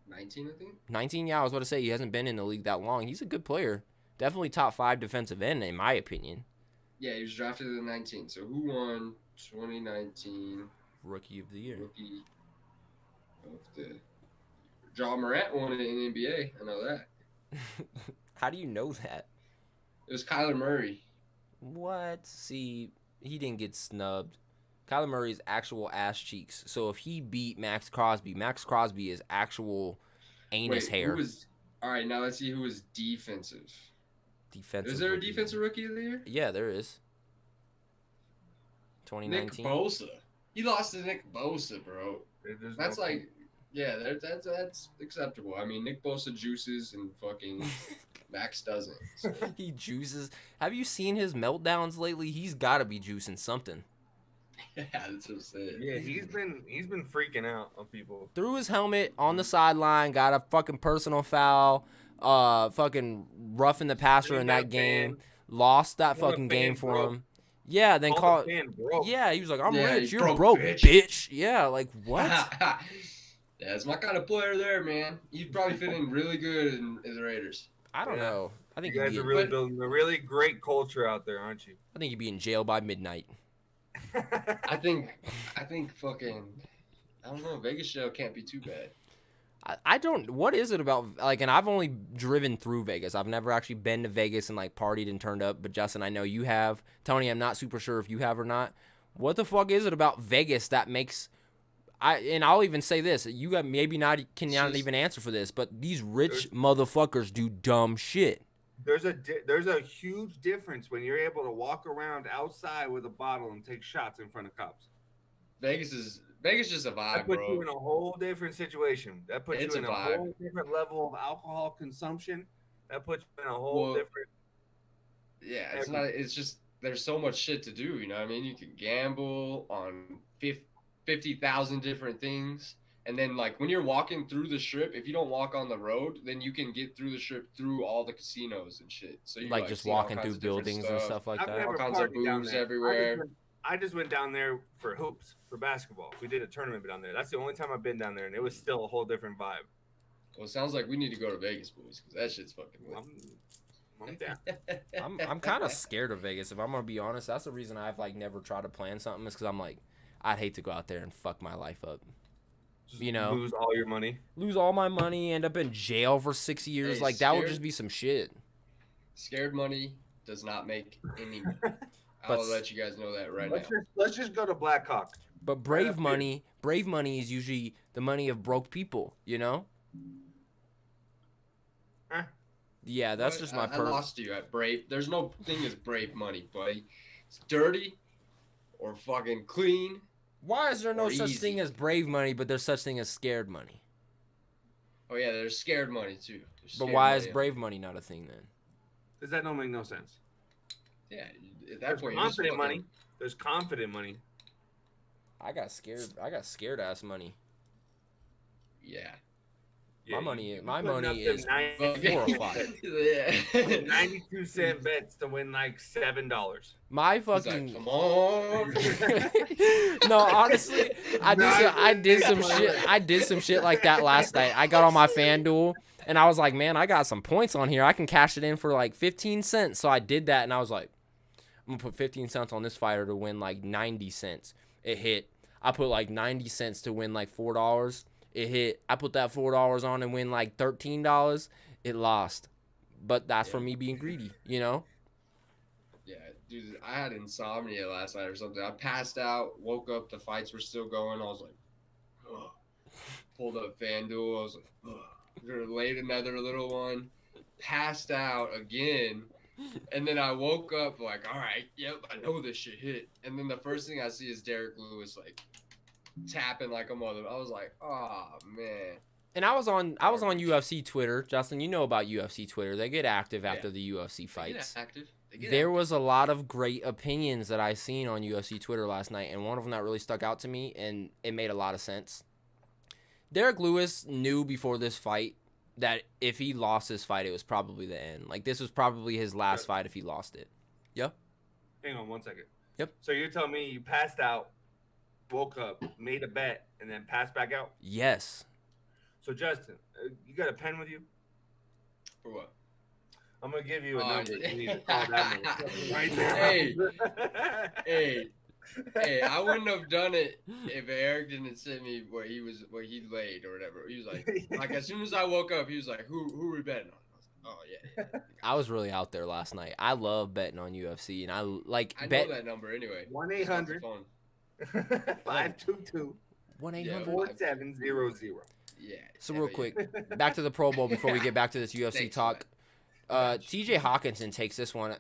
19, I think. 19? Yeah, I was about to say he hasn't been in the league that long. He's a good player. Definitely top 5 defensive end, in my opinion. Yeah, he was drafted in 19. So who won 2019 Rookie of the Year. rookie of the John Morant won it in the NBA. I know that. How do you know that? It was Kyler Murray. What? See, he didn't get snubbed. Kyler Murray's actual ass cheeks. So if he beat Max Crosby is actual anus Wait, hair. Who was, all right, now let's see who was defensive. Defensive. Is there a rookie. defensive rookie of the year? Yeah, there is. Nick 2019. Bosa. He lost to Nick Bosa, bro. There's That's no- like, yeah, that's acceptable. I mean, Nick Bosa juices and fucking Max doesn't. So. He juices. Have you seen his meltdowns lately? He's got to be juicing something. Yeah, that's what I'm saying. Yeah, he's been freaking out on people. Threw his helmet on the sideline, got a fucking personal foul, fucking roughing the passer in that game, lost that Called a fucking fan game for broke. him. Yeah, then Called called. the fan broke. Yeah, he was like, "I'm Yeah, rich, he you're broke, broke, bitch." bitch." Yeah, like what? Yeah, it's my kind of player there, man. He'd probably fit in really good in the Raiders. I don't Yeah. know. I You think guys he'd are be, really But- building a really great culture out there, aren't you? I think he'd be in jail by midnight. I think fucking, I don't know, Vegas show can't be too bad. I don't. What is it about? Like, and I've only driven through Vegas. I've never actually been to Vegas and like partied and turned up. But Justin, I know you have. Tony, I'm not super sure if you have or not. What the fuck is it about Vegas that makes? And I'll even say this: you got maybe not even answer for this, but these rich motherfuckers do dumb shit. There's a huge difference when you're able to walk around outside with a bottle and take shots in front of cops. Vegas is just a vibe, That puts bro. you in a whole different situation. That puts It's you in a a vibe. whole different level of alcohol consumption. That puts you in a whole different. Yeah, it's not. It's just there's so much shit to do. You know what I mean? You can gamble on 50,000 different things, and then like when you're walking through the strip, if you don't walk on the road, then you can get through the strip through all the casinos and shit. So you Like just see all walking kinds through of different buildings and stuff like I've that. never All kinds of partied down booze there. everywhere. I just went down there for hoops, for basketball. We did a tournament down there. That's the only time I've been down there, and it was still a whole different vibe. Well, it sounds like we need to go to Vegas, boys, because that shit's fucking lit. I'm down. I'm kind of scared of Vegas. If I'm gonna be honest, that's the reason I've like never tried to plan something. Is because I'm like, I'd hate to go out there and fuck my life up. Just You know, lose all your money. lose all my money, end up in jail for 6 years. Hey, like that would scared- just be some shit. Scared money does not make any money. But I'll let you guys know that right now. Let's just go to Blackhawk. But Right up brave money is usually the money of broke people. You know? Huh? Yeah, that's But just my I per. lost you at brave. There's no thing as brave money, buddy. It's dirty or fucking clean. Why is there no or such easy. thing as brave money, but there's such thing as scared money? Oh yeah, there's scared money too. There's But scared why money. is brave money not a thing then? Does that don't make no sense? Yeah, at that There's point, you're just confident fucking- money. There's confident money. I got scared ass money. Yeah. Yeah, My money you my putting money up them is 90 horrified. Yeah. 92-cent bets to win like $7. My He's like, fucking come on. no, honestly, I did some shit like that last night. I got on my FanDuel and I was like, man, I got some points on here. I can cash it in for like 15 cents. So I did that and I was like, I'm gonna put 15 cents on this fighter to win like 90 cents. It hit. I put like 90 cents to win like $4. It hit. I put that $4 on and win like $13. It lost. But that's for me being greedy, you know? Yeah, dude, I had insomnia last night or something. I passed out, woke up, the fights were still going. I was like, ugh. Pulled up FanDuel. I was like, ugh. Laid another little one, passed out again. And then I woke up like, all right, yep, I know this shit hit. And then the first thing I see is Derek Lewis like tapping like a mother. I was like, oh man. And I was on UFC Twitter. Justin, you know about UFC Twitter. They get active after Yeah. the UFC They get fights. active. They get There active. was a lot of great opinions that I seen on UFC Twitter last night, and one of them that really stuck out to me, and it made a lot of sense. Derek Lewis knew before this fight that if he lost this fight, it was probably the end. Like, this was probably his last fight if he lost it. Yep. Hang on 1 second. Yep. So you're telling me you passed out, woke up, made a bet, and then passed back out? Yes. So Justin, you got a pen with you? For what? I'm gonna give you a Oh, number. yeah. You need to call that number right now. Hey. Hey, I wouldn't have done it if Eric didn't send me where he laid or whatever. He was like as soon as I woke up, he was like, who we betting on? I was like, oh yeah. I was really out there last night. I love betting on UFC, and I like I bet know that number anyway. 1-800 522 1-800. 4700. Yeah. So hell real yeah. quick, back to the Pro Bowl before we get back to this UFC Thanks, talk. man. TJ Hawkinson takes this one,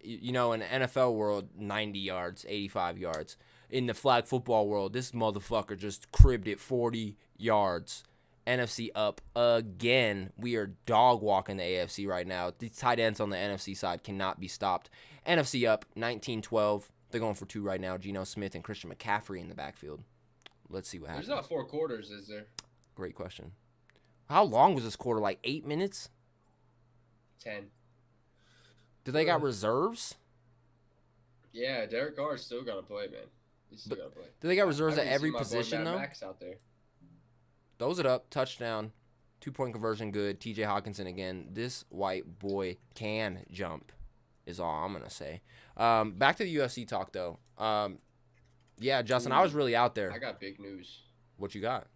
you know, in the NFL world, 90 yards, 85 yards. In the flag football world, this motherfucker just cribbed it 40 yards. NFC up again. We are dog walking the AFC right now. These tight ends on the NFC side cannot be stopped. NFC up 19-12. They're going for 2 right now. Geno Smith and Christian McCaffrey in the backfield. Let's see what happens. There's not 4 quarters, is there? Great question. How long was this quarter? Like 8 minutes? 10. Do they got reserves? Yeah, Derek Carr still got to play, man. He's still got to play. Do they got reserves I at can see every my boy position, Matt though? Max out there. Throws it up, touchdown, 2-point conversion, good. TJ Hawkinson again. This white boy can jump, is all I'm gonna say. Back to the UFC talk though. Yeah, Justin, I was really out there. I got big news. What you got?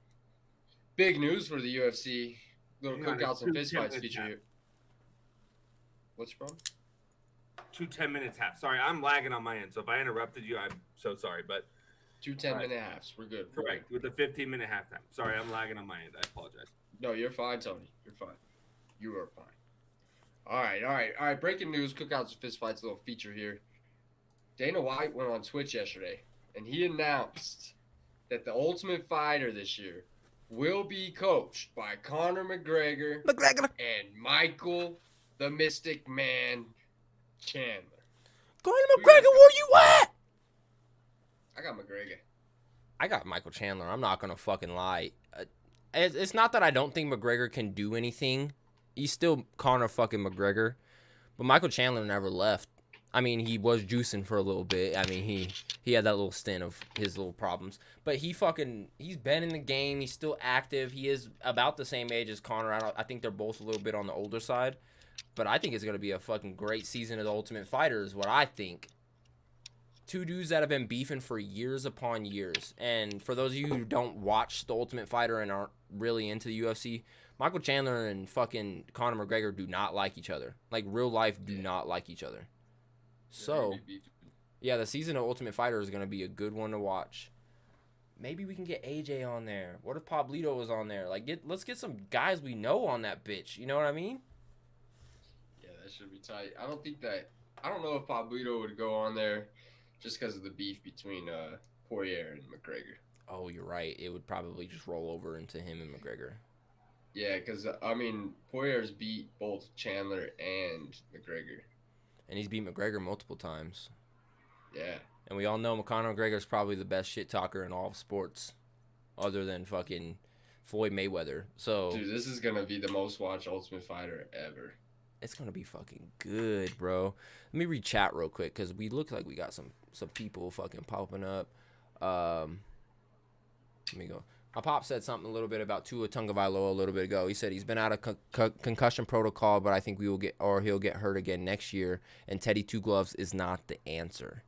Big news for the UFC. Little Hang on, cookouts it's and 2 fist 10 fights minutes feature half. here. What's your problem? 2 10-minute half. Sorry, I'm lagging on my end. So if I interrupted you, I'm so sorry. But 2 10-minute halves. We're good. We're correct with the 15-minute halftime. Sorry, I'm lagging on my end. I apologize. good. No, you're fine, Tony. You're fine. You are fine. All right. Breaking news: cookouts and fist fights. Little feature here. Dana White went on Twitch yesterday, and he announced that the Ultimate Fighter this year will be coached by Conor McGregor and Michael the Mystic Man Chandler. Conor Who you guys McGregor, got? where you at? I got McGregor. I got Michael Chandler. I'm not gonna fucking lie. It's not that I don't think McGregor can do anything. He's still Conor fucking McGregor, but Michael Chandler never left. I mean, he was juicing for a little bit. I mean, he had that little stint of his little problems, but he's been in the game. He's still active. He is about the same age as Conor. I think they're both a little bit on the older side, but I think it's gonna be a fucking great season of the Ultimate Fighter. Is what I think. Two dudes that have been beefing for years upon years. And for those of you who don't watch The Ultimate Fighter and aren't really into the UFC, Michael Chandler and fucking Conor McGregor do not like each other. Like, real life do not like each other. So, yeah, the season of Ultimate Fighter is going to be a good one to watch. Maybe we can get AJ on there. What if Pablito was on there? Like, let's get some guys we know on that bitch. You know what I mean? Yeah, that should be tight. I don't know if Pablito would go on there just because of the beef between Poirier and McGregor. Oh, you're right. It would probably just roll over into him and McGregor. Yeah, because, I mean, Poirier's beat both Chandler and McGregor. And he's beat McGregor multiple times. Yeah. And we all know Conor McGregor's probably the best shit talker in all of sports, other than fucking Floyd Mayweather. So, Dude, this is going to be the most watched Ultimate Fighter ever. it's going to be fucking good, bro. Let me read chat real quick, because we look like we got some people fucking popping up. Let me go. My pop said something a little bit about Tua Tagovailoa a little bit ago. He said he's been out of concussion protocol, but I think he'll get hurt again next year, and Teddy Two Gloves is not the answer.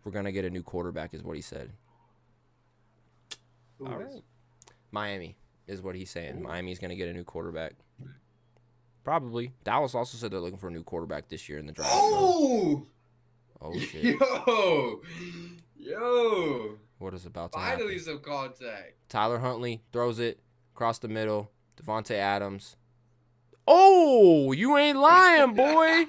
We're going to get a new quarterback is what he said. Who All is? right. Miami is what he's saying. Miami's going to get a new quarterback. Probably. Dallas also said they're looking for a new quarterback this year in the draft. Oh! Oh, shit. Yo! What is about to Finally happen? some contact. Tyler Huntley throws it across the middle. Devontae Adams. Oh, you ain't lying, boy.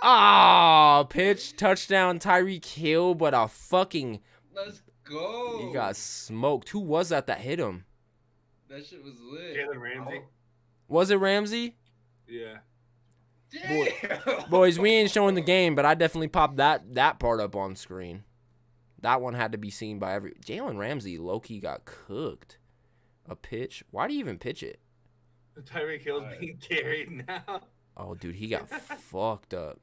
Ah, pitch, touchdown, Tyreek Hill, but a fucking... Let's go. He got smoked. Who was that hit him? That shit was lit. Jalen Ramsey. Was it Ramsey? Yeah. Damn. Boys, we ain't showing the game, but I definitely popped that part up on screen. That one had to be seen by every... Jalen Ramsey, low-key got cooked. A pitch? Why do you even pitch it? Tyreek Hill's being carried now. Oh, dude, he got fucked up.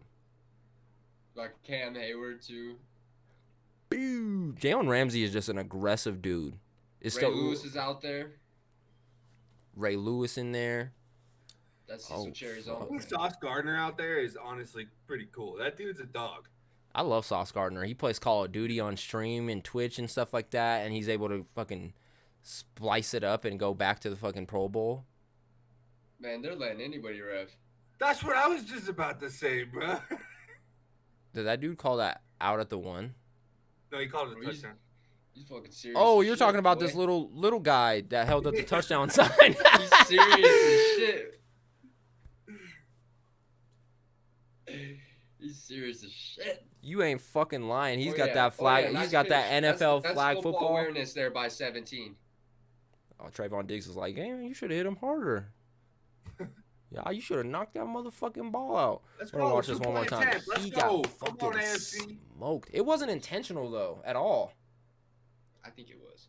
Like Cam Hayward, too. Boo! Jalen Ramsey is just an aggressive dude. It's Ray Lewis is out there. Ray Lewis in there. That's Oh, some cherries fuck. on. I think Sauce Gardner out there is honestly pretty cool. That dude's a dog. I love Sauce Gardner. He plays Call of Duty on stream and Twitch and stuff like that, and he's able to fucking splice it up and go back to the fucking Pro Bowl. Man, they're letting anybody ref. That's what I was just about to say, bro. Did that dude call that out at the one? No, he called it a He's- touchdown. He's fucking serious. Oh, as you're shit, talking about boy. this little guy that held up the touchdown sign. He's serious as shit. He's serious as shit. You ain't fucking lying. He's Oh, got yeah. that flag. Oh, yeah, He's nice got that pitch. NFL That's flag football. awareness there by 17. Oh, Trayvon Diggs was like, "Hey, man, you should have hit him harder. Yeah, you should have knocked that motherfucking ball out." Let's We're gonna go. watch this one more 2 time. point attempt. He Let's go. got Come on, fucking AFC. smoked. It wasn't intentional though at all. I think it was.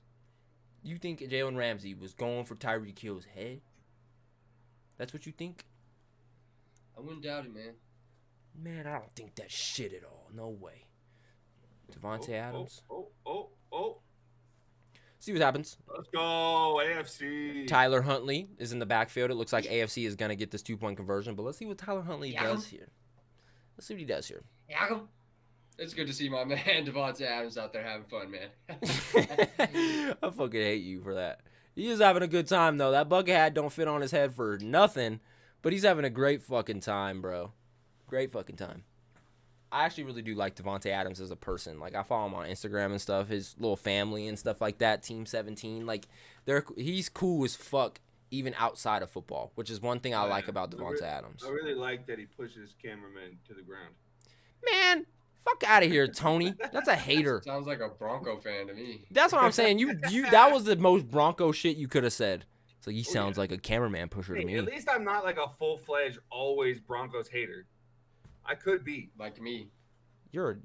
You think Jalen Ramsey was going for Tyreek Hill's head? That's what you think? I wouldn't doubt it, man. Man, I don't think that shit at all. No way. Devontae Adams. Oh. See what happens. Let's go, AFC. Tyler Huntley is in the backfield. It looks like AFC is going to get this 2-point conversion, but let's see what Tyler Huntley does here. Let's see what he does here. It's good to see my man Devontae Adams out there having fun, man. I fucking hate you for that. He is having a good time though. That bucket hat don't fit on his head for nothing, but he's having a great fucking time, bro. Great fucking time. I actually really do like Devontae Adams as a person. Like I follow him on Instagram and stuff. His little family and stuff like that. Team 17. Like he's cool as fuck even outside of football, which is one thing I like about Devontae Adams. I really like that he pushes cameramen to the ground. Man, fuck out of here, Tony. That's a hater. Sounds like a Bronco fan to me. That's what I'm saying. You that was the most Bronco shit you could have said. So he sounds like a cameraman pusher to Hey, me. at least I'm not like a full-fledged always Broncos hater. I could be. Like me. You're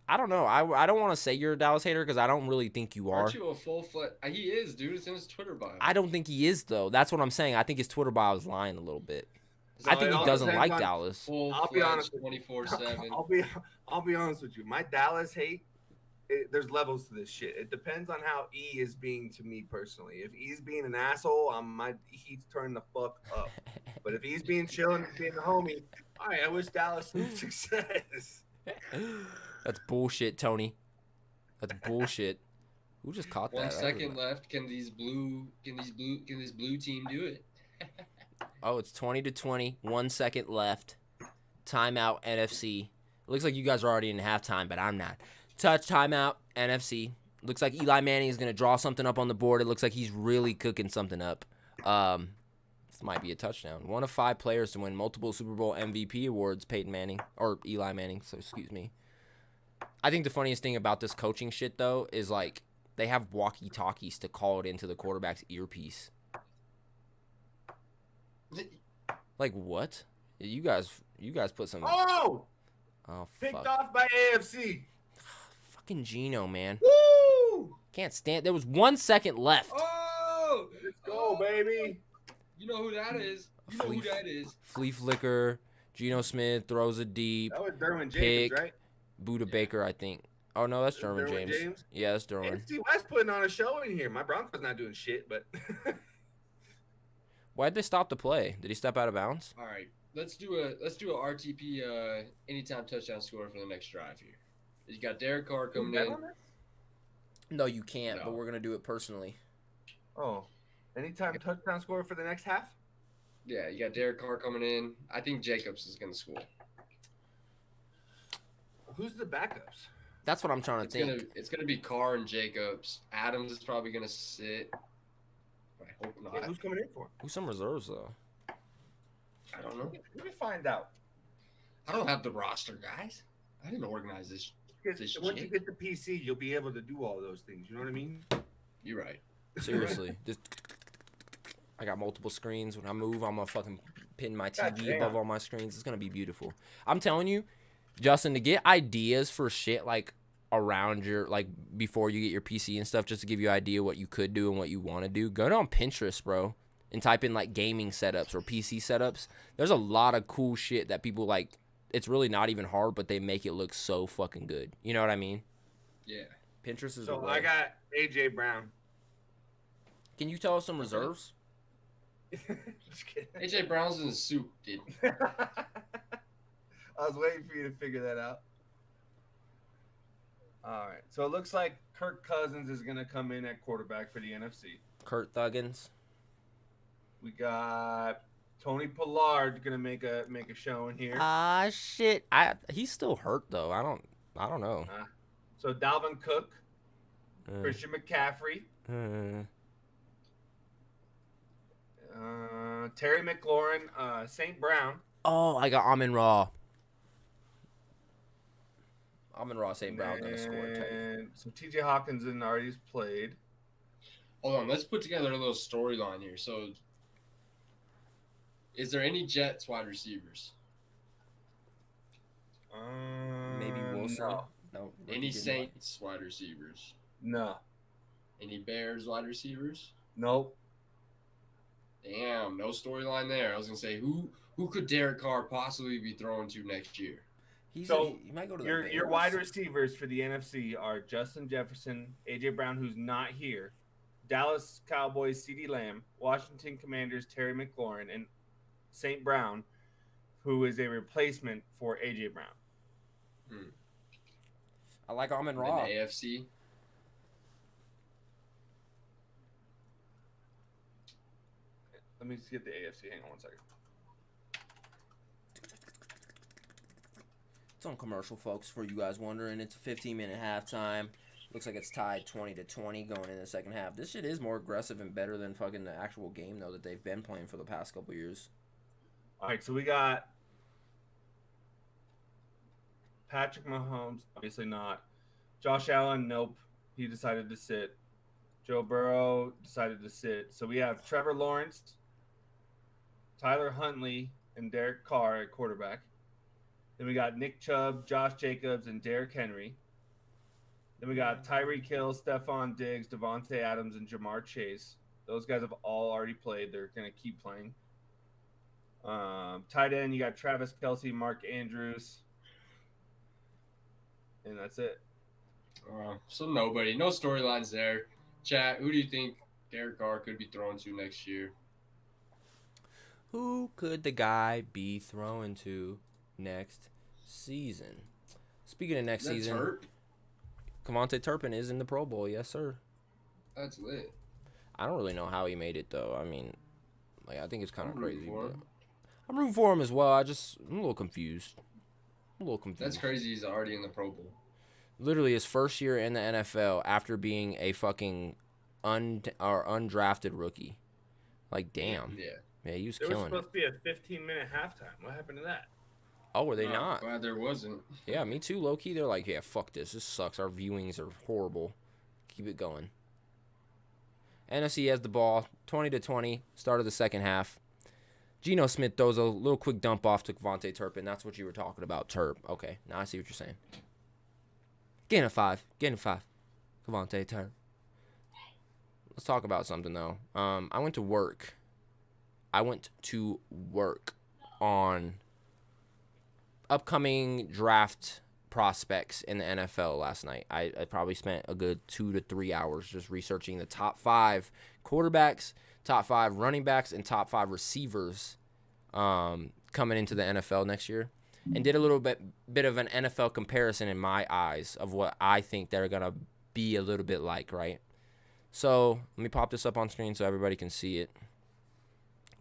I don't know. I don't want to say you're a Dallas hater because I don't really think you are. Aren't you a full-fledged? He is, dude. It's in his Twitter bio. I don't think he is though. That's what I'm saying. I think his Twitter bio is lying a little bit. So I think it he all doesn't depends like on Dallas. I'll be honest. 24/7. I'll be honest with you. My Dallas hate, there's levels to this shit. It depends on how E is being to me personally. If E's being an asshole, my heat's turning the fuck up. But if he's being chilling, being a homie, all right, I wish Dallas some success. That's bullshit, Tony. That's bullshit. Who just caught that? 1 second left. Can this blue team do it? Oh, it's 20-20. 1 second left. Timeout, NFC. It looks like you guys are already in halftime, but I'm not. Touch, timeout, NFC. Looks like Eli Manning is going to draw something up on the board. It looks like he's really cooking something up. This might be a touchdown. 1 of 5 players to win multiple Super Bowl MVP awards, Peyton Manning. Or Eli Manning, so excuse me. I think the funniest thing about this coaching shit, though, is, like, they have walkie-talkies to call it into the quarterback's earpiece. Like, what? You guys put some... Oh! Oh, Picked fuck. off by AFC. Fucking Geno, man. Woo! Can't stand... There was 1 second left. Oh! Let's go, baby. You know who that is. You know who that is. Flea flicker. Geno Smith throws it deep. That was Derwin Pick. James, right? Buda Baker, I think. Oh, no, that's Derwin James. Yeah, that's Derwin. NFC West putting on a show in here. My Broncos not doing shit, but Why'd they stop the play? Did he step out of bounds? All right, let's do a RTP anytime touchdown score for the next drive here. You got Derek Carr coming in. No, you can't, No. but we're going to do it personally. Oh, anytime touchdown score for the next half? Yeah, you got Derek Carr coming in. I think Jacobs is going to score. Who's the backups? That's what I'm trying to think. It's gonna be Carr and Jacobs. Adams is probably gonna sit. I hope Yeah, not. who's coming in for him? Who's some reserves, though? I don't know. Let me find out. I don't have the roster, guys. I didn't organize this. Because once you get the PC, you'll be able to do all those things. You know what I mean? You're right. Seriously. I got multiple screens. When I move, I'm going to fucking pin my God TV damn. above all my screens. It's going to be beautiful. I'm telling you, Justin, to get ideas for shit like around your, like before you get your PC and stuff, just to give you an idea what you could do and what you want to do, go on Pinterest, bro, and type in like gaming setups or PC setups. There's a lot of cool shit that people like. It's really not even hard, but they make it look so fucking good. You know what I mean? Yeah. Pinterest is So the way. I got AJ Brown. Can you tell us some reserves? Just kidding. AJ Brown's in the soup, dude. I was waiting for you to figure that out. All right. So it looks like Kirk Cousins is going to come in at quarterback for the NFC. Kurt Thuggins. We got Tony Pollard going to make a showing here. Ah, shit. He's still hurt though. I don't know. So Dalvin Cook, Uh, Christian McCaffrey, uh, Terry McLaurin, St. Brown. oh, I got Amon Ra. Amon Ra St. Brown gonna score. And so TJ Hawkinson already played. Hold on, let's put together a little storyline here. So, is there any Jets wide receivers? Maybe Wilson. No. No. Any Saints wide receivers? No. Any Bears wide receivers? Nope. Damn, no storyline there. I was gonna say who could Derek Carr possibly be throwing to next year? He might go to the Your Bears. wide receivers for the NFC are Justin Jefferson, AJ Brown, who's not here, Dallas Cowboys CeeDee Lamb, Washington Commanders Terry McLaurin, and St. Brown, who is a replacement for AJ Brown. I like Amon in the Ra. AFC. Let me just get the AFC. Hang on one second. It's on commercial, folks, for you guys wondering. It's a 15-minute halftime. Looks like it's tied 20-20 going into the second half. This shit is more aggressive and better than fucking the actual game, though, that they've been playing for the past couple years. All right, so we got Patrick Mahomes, obviously not. Josh Allen, nope. He decided to sit. Joe Burrow decided to sit. So we have Trevor Lawrence, Tyler Huntley, and Derek Carr at quarterback. Then we got Nick Chubb, Josh Jacobs, and Derrick Henry. Then we got Tyreek Hill, Stephon Diggs, Devontae Adams, and Jamar Chase. Those guys have all already played. They're going to keep playing. Tight end, you got Travis Kelce, Mark Andrews. And that's it. So nobody. No storylines there. Chat, who do you think Derek Carr could be thrown to next year? Who could the guy be throwing to next season? Speaking of next Is that season, Turp? Cavante Turpin is in the Pro Bowl. Yes, sir. That's lit. I don't really know how he made it, though. I mean, like, I think it's kind of I'm rooting crazy. for But him. I'm rooting for him as well. I'm a little confused. That's crazy. He's already in the Pro Bowl. Literally his first year in the NFL after being a fucking undrafted rookie. Like, damn. Yeah. Yeah, he was There was killing supposed it. to be a 15-minute halftime. What happened to that? Oh, were they Oh, not? Glad there wasn't. Yeah, me too, low-key. They're like, yeah, fuck this. This sucks. Our viewings are horrible. Keep it going. NFC has the ball, 20-20, start of the second half. Geno Smith throws a little quick dump off to Cavante Turpin. That's what you were talking about, Turp. Okay, now I see what you're saying. Gain of 5. Cavante Turp. Let's talk about something, though. I went to work on upcoming draft prospects in the NFL last night. I probably spent a good 2 to 3 hours just researching the top 5 quarterbacks, top 5 running backs, and top 5 receivers coming into the NFL next year, and did a little bit of an NFL comparison in my eyes of what I think they're going to be a little bit like, right? So let me pop this up on screen so everybody can see it.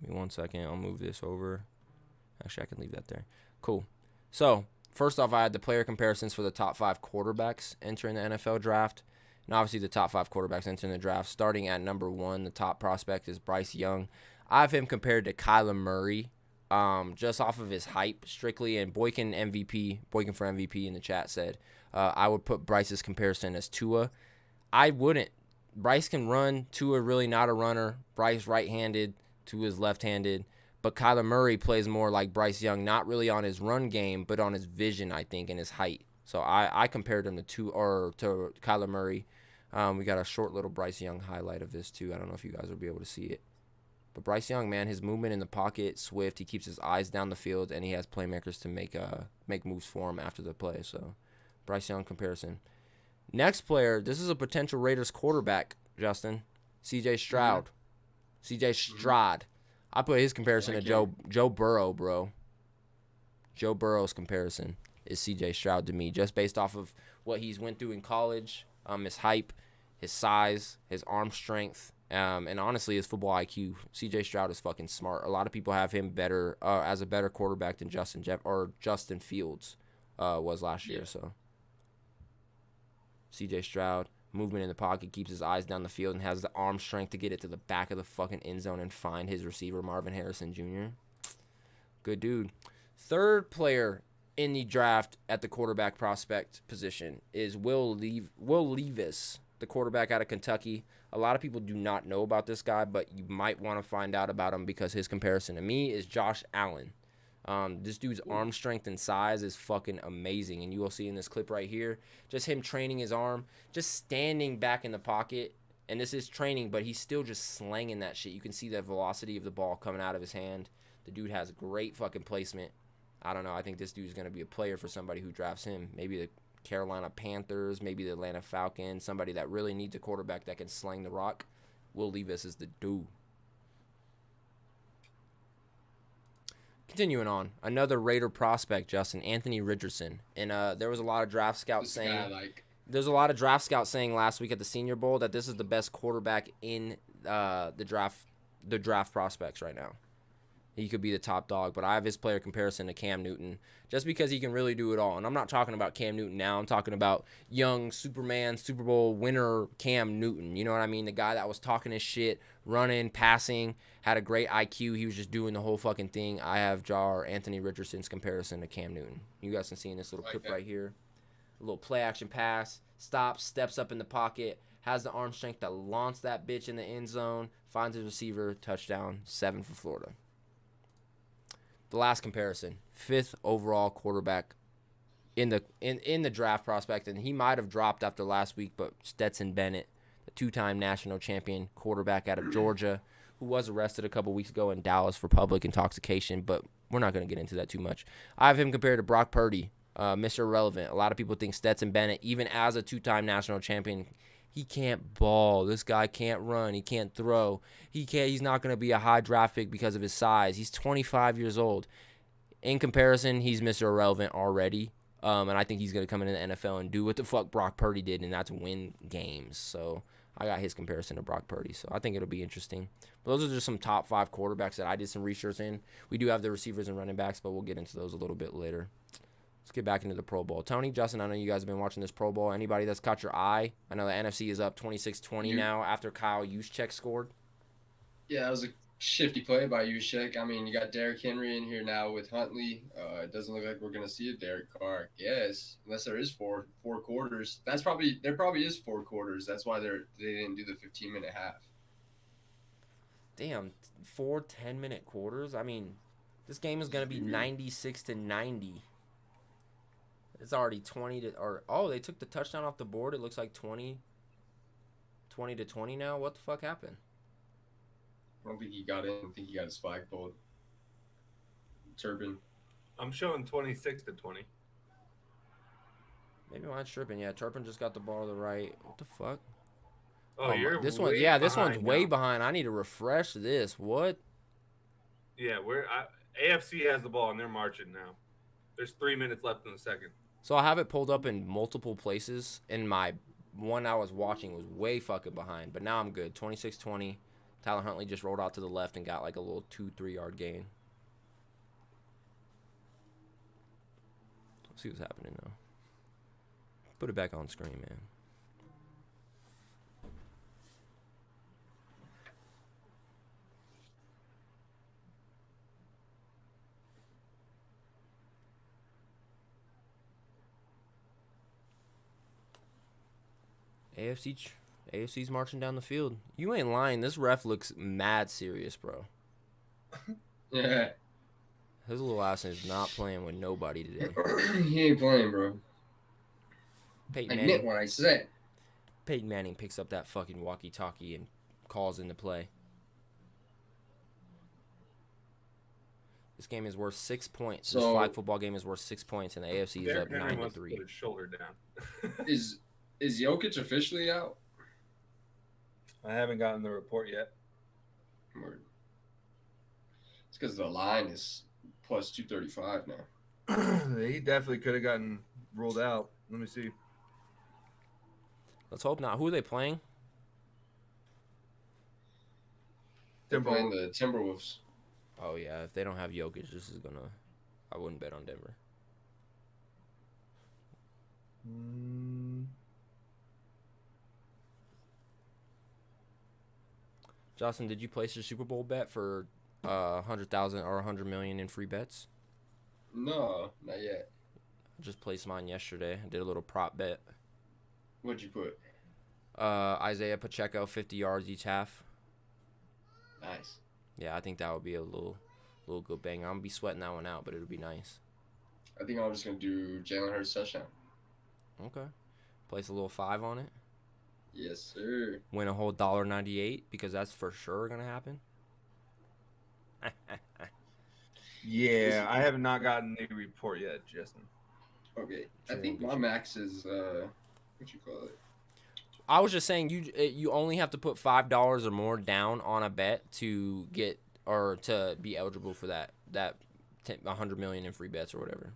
Give me 1 second. I'll move this over. Actually, I can leave that there. Cool. So first off, I had the player comparisons for the top 5 quarterbacks entering the NFL draft. And obviously the top 5 quarterbacks entering the draft. Starting at number 1, the top prospect is Bryce Young. I have him compared to Kyler Murray, just off of his hype strictly. And Boykin for MVP in the chat said, I would put Bryce's comparison as Tua. I wouldn't. Bryce can run. Tua really not a runner. Bryce right-handed. Tua is left-handed. But Kyler Murray plays more like Bryce Young, not really on his run game, but on his vision, I think, and his height. So I compared him to Kyler Murray. We got a short little Bryce Young highlight of this, too. I don't know if you guys will be able to see it. But Bryce Young, man, his movement in the pocket, swift. He keeps his eyes down the field, and he has playmakers to make moves for him after the play. So Bryce Young comparison. Next player, this is a potential Raiders quarterback, Justin. C.J. Stroud. Mm-hmm. C.J. Stroud. I put his comparison to Joe Burrow, bro. Joe Burrow's comparison is C.J. Stroud to me, just based off of what he's went through in college, his hype, his size, his arm strength, and honestly his football IQ. C.J. Stroud is fucking smart. A lot of people have him better as a better quarterback than Justin Fields was last year. So C.J. Stroud. Movement in the pocket, keeps his eyes down the field, and has the arm strength to get it to the back of the fucking end zone and find his receiver, Marvin Harrison Jr. Good dude. Third player in the draft at the quarterback prospect position is Will Levis, the quarterback out of Kentucky. A lot of people do not know about this guy, but you might want to find out about him because his comparison to me is Josh Allen. This dude's arm strength and size is fucking amazing, and you will see in this clip right here, just him training his arm, just standing back in the pocket, and this is training, but he's still just slanging that shit. You can see the velocity of the ball coming out of his hand. The dude has great fucking placement. I don't know. I think this dude's going to be a player for somebody who drafts him. Maybe the Carolina Panthers, maybe the Atlanta Falcons, somebody that really needs a quarterback that can slang the rock. Will Levis is the dude. Continuing on, another Raider prospect, Justin, Anthony Richardson. And there was a lot of draft scouts This guy, saying there's a lot of draft scouts saying last week at the Senior Bowl that this is the best quarterback in the draft prospects right now. He could be the top dog, but I have his player comparison to Cam Newton just because he can really do it all. And I'm not talking about Cam Newton now. I'm talking about young Superman, Super Bowl winner Cam Newton. You know what I mean? The guy that was talking his shit, running, passing, had a great IQ. He was just doing the whole fucking thing. I have Anthony Richardson's comparison to Cam Newton. You guys can see in this little clip right here. A little play action pass, stops, steps up in the pocket, has the arm strength to launch that bitch in the end zone, finds his receiver, touchdown, 7 for Florida. The last comparison, 5th overall quarterback in the draft prospect, and he might have dropped after last week, but Stetson Bennett, the 2-time national champion quarterback out of Georgia, who was arrested a couple weeks ago in Dallas for public intoxication, but we're not going to get into that too much. I have him compared to Brock Purdy, Mr. Irrelevant. A lot of people think Stetson Bennett, even as a 2-time national champion, he can't ball. This guy can't run. He can't throw. He's not going to be a high draft pick because of his size. He's 25 years old. In comparison, he's Mr. Irrelevant already. And I think he's going to come into the NFL and do what the fuck Brock Purdy did, and that's win games. So I got his comparison to Brock Purdy. So I think it'll be interesting. But those are just some top 5 quarterbacks that I did some research in. We do have the receivers and running backs, but we'll get into those a little bit later. Let's get back into the Pro Bowl. Tony, Justin, I know you guys have been watching this Pro Bowl. Anybody that's caught your eye? I know the NFC is up 26-20 now after Kyle Juszczyk scored. Yeah, that was a shifty play by Juszczyk. I mean, you got Derrick Henry in here now with Huntley. It doesn't look like we're going to see a Derek Carr, yes, unless there is four quarters. There probably is 4 quarters. That's why they didn't do the 15-minute half. Damn, 4 10-minute quarters? I mean, this game is going to be 96-90. It's already 20 to, they took the touchdown off the board. It looks like 20 to 20 now. What the fuck happened? I don't think he got in. I think he got his flag pulled. Turpin. I'm showing 26 to 20. Maybe mine's tripping. Yeah, Turpin just got the ball to the right. What the fuck? Oh, you're this way one. Yeah, this one's behind way now. behind. I need to refresh this. What? Yeah, AFC has the ball and they're marching now. There's 3 minutes left in the second. So I have it pulled up in multiple places, and my one I was watching was way fucking behind. But now I'm good. 26-20. Tyler Huntley just rolled out to the left and got like a little 2-3 yard gain. Let's see what's happening now. Put it back on screen, man. AFC's marching down the field. You ain't lying. This ref looks mad serious, bro. Yeah. His little ass is not playing with nobody today. He ain't playing, bro. Peyton I meant what I said. Manning picks up that fucking walkie-talkie and calls into play. This game is worth 6 points. This flag football game is worth 6 points, and the AFC is up 9-3. Put his shoulder down. Is Jokic officially out? I haven't gotten the report yet. Word. It's because the line is plus 235 now. He definitely could have gotten ruled out. Let me see. Let's hope not. Who are they playing? They're playing the Timberwolves. Oh, yeah. If they don't have Jokic, this is going to... I wouldn't bet on Denver. Justin, did you place your Super Bowl bet for 100,000 or 100 million in free bets? No, not yet. I just placed mine yesterday. I did a little prop bet. What'd you put? Isaiah Pacheco, 50 yards each half. Nice. Yeah, I think that would be a little good bang. I'm gonna be sweating that one out, but it'll be nice. I think I'm just gonna do Jalen Hurts touchdown. Okay. Place a little 5 on it. Yes, sir. Win a whole $1.98 because that's for sure gonna happen. Yeah, I have not gotten the report yet, Justin. Okay, I think my max is what you call it? I was just saying you only have to put $5 or more down on a bet to get or to be eligible for that 100 million in free bets or whatever.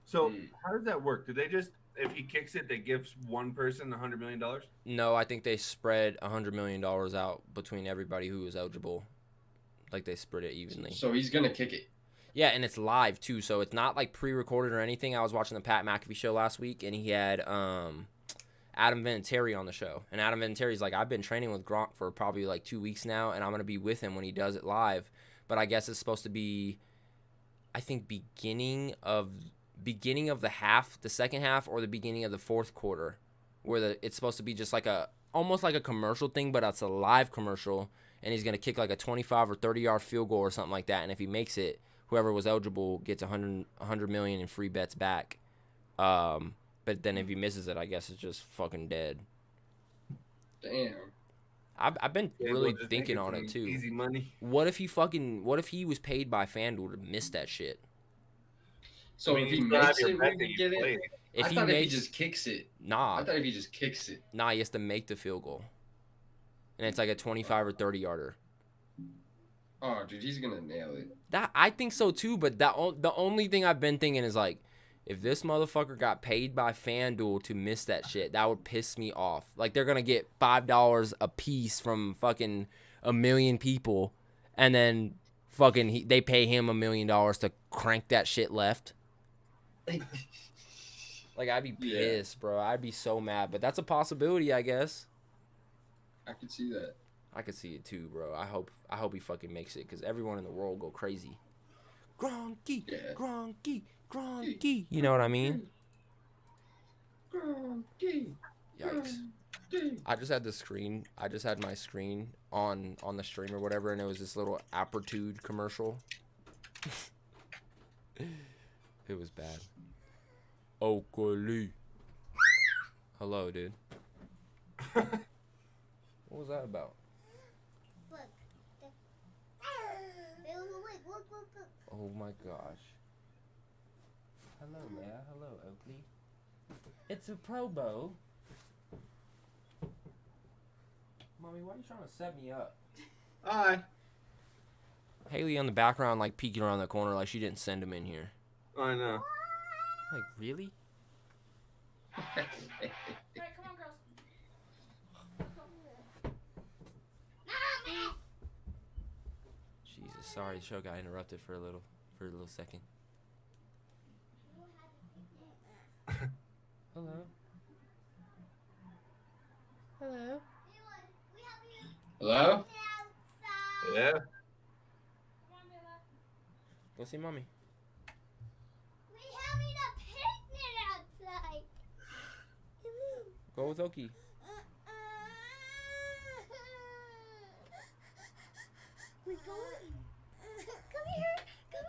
So how does that work? Do they just, if he kicks it, they give one person $100 million? No, I think they spread $100 million out between everybody who was eligible. Like they spread it evenly. So he's gonna kick it. Yeah, and it's live too, so it's not like pre-recorded or anything. I was watching the Pat McAfee show last week, and he had Adam Vinatieri on the show. And Adam Vinatieri's like, I've been training with Gronk for probably like 2 weeks now, and I'm gonna be with him when he does it live. But I guess it's supposed to be, I think, beginning of the half, the second half, or the beginning of the fourth quarter, where it's supposed to be just like almost like a commercial thing, but it's a live commercial, and he's gonna kick like a 25 or 30-yard field goal or something like that. And if he makes it, whoever was eligible gets 100 million in free bets back. But then if he misses it, I guess it's just fucking dead. Damn. I've been really thinking on it too. Easy money. What if he was paid by FanDuel to miss that shit? So if he makes it, we can get it. If I he thought if he makes, just kicks it. nah, I thought if he just kicks it. he has to make the field goal, and it's like a 25 or 30 yarder. Oh, dude, he's gonna nail it. That I think so too, but the only thing I've been thinking is like, if this motherfucker got paid by FanDuel to miss that shit, that would piss me off. Like they're gonna get $5 a piece from fucking a million people, and then fucking they pay him $1 million to crank that shit left. Like I'd be pissed, bro. I'd be so mad, but that's a possibility, I guess. I could see that. I could see it too, bro. I hope he fucking makes it, because everyone in the world go crazy. Gronky, Yeah. Gronky. You know what I mean? Gronky. Yikes. I just had my screen on the stream or whatever, and it was this little Apertude commercial. It was bad. Oakley. Hello, dude. What was that about? Oh my gosh. Hello, Leia. Hello, Oakley. It's a Pro Bowl. Mommy, why are you trying to set me up? Hi. Haley on the background, like peeking around the corner, like she didn't send him in here. I know. Like, really? Alright, come on, girls. Jesus, sorry, the show got interrupted for a little second. Hello. Hello. Hello? Yeah. Come on, Mila. Go see mommy. We're having a picnic outside. Go with Oki. We're going. Come here. Come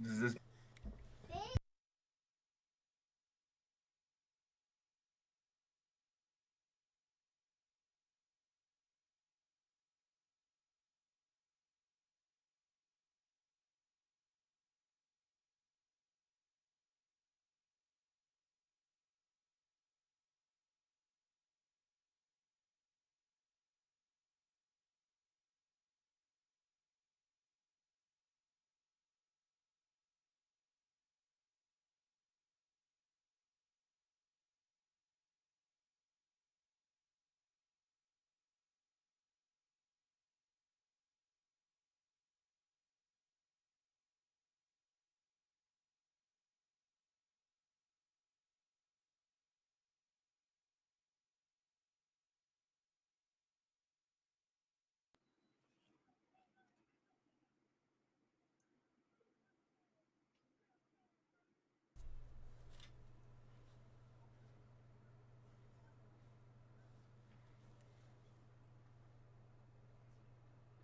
on. Is this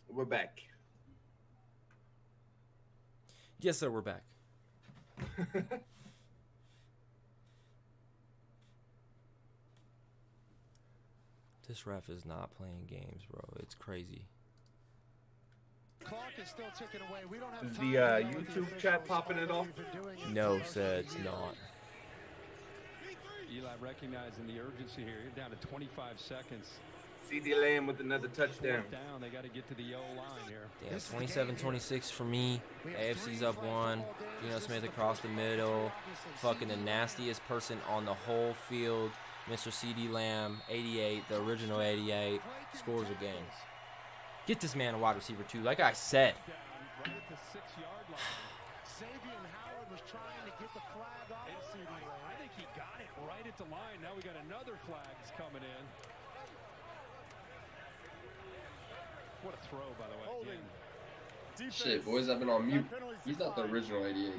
We're back. Yes, sir, we're back. This ref is not playing games, bro. It's crazy. Clock is still ticking away. We don't have Is time the to go YouTube through chat this. popping at all? We've been doing it No, for sir, it's 30 not. years. Eli recognizing the urgency here. You're down to 25 seconds. CD Lamb with another touchdown. Down, they got to get to the O line here. Damn, 27-26 for me. AFC's up 1. Geno Smith across the middle. Fucking the nastiest person on the whole field. Mr. CD Lamb, 88, the original 88, scores a game. Get this man a wide receiver too, like I said. Right at the 6-yard line. Xavier Howard was trying to get the flag off. I think he got it right at the line. Now we got another flags coming in. What a throw, by the way. Again. Shit, boys, I've been on mute. He's not the original 88.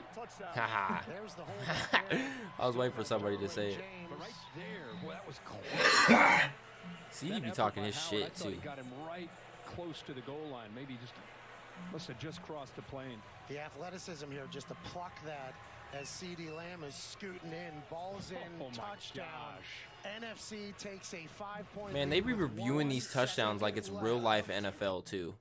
Haha. There's the hold. I was waiting for somebody to say it. But right there, well, that was close. CD That be effort talking by his Howard, shit I thought too. He got him right close to the goal line. Maybe just must have just crossed the plane. The athleticism here just to pluck that as CD Lamb is scooting in. Ball's in, Oh my touchdown. NFC takes a 5-point Man, they lead be with reviewing 1 these touchdowns like it's second real life left. NFL too.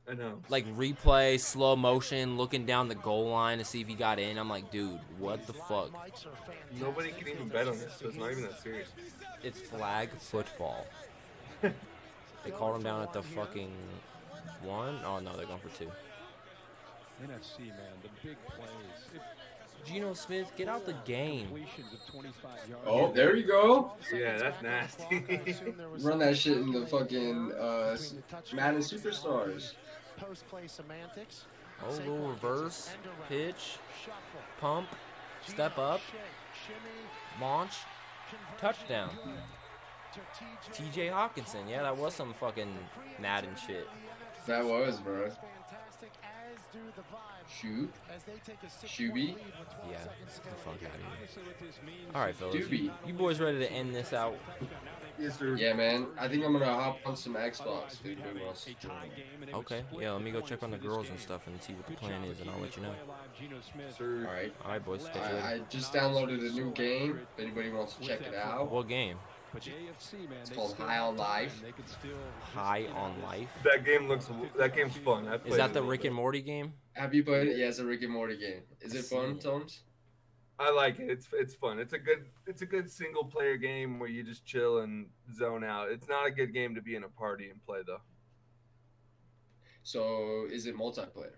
I know. Like replay, slow motion, looking down the goal line to see if he got in. I'm like, dude, what the fuck? Live mics are fantastic. Nobody can even bet on this, so it's not even that serious. It's flag football. They called him down at the fucking 1. Oh no, they're going for 2. NFC, man, the big plays. Geno Smith, get out the game. Completions of 25 yards. Oh, there you go. Yeah, that's nasty. Run that shit in the fucking Madden Superstars. Post-play semantics. Oh, little reverse, pitch, pump, step up, launch, touchdown. TJ Hawkinson. Yeah, that was some fucking Madden shit. That was, bro. Fantastic, as do the vibes Shoot. as they take a 6-point Shuby. lead with 12 Yeah, seconds to get the go. fuck out of here. Obviously, what this means All right, fellas. Doobie. You boys ready to end this out? Yes, sir. Yeah, man. I think I'm gonna hop on some Xbox. If anybody wants to a join. tie game, and they would Okay. split Yeah, let the me go points check on the for this girls and game. stuff and see what the Good plan job is, and of I'll let you know. keeping us alive, Geno Smith. Sir. All right. All right, boys. Catch you later. I just downloaded a new game. If anybody wants to check it out. What game? But the AFC, man, It's they called still High have on time. Life. They could still High on Life. That game's fun. I Is played that it the a little Rick and bit. Morty game? Have you played it? Yeah, it's a Rick and Morty game. Is it Seen fun, it. Tones? I like it. It's fun. It's a good single player game where you just chill and zone out. It's not a good game to be in a party and play though. So, is it multiplayer?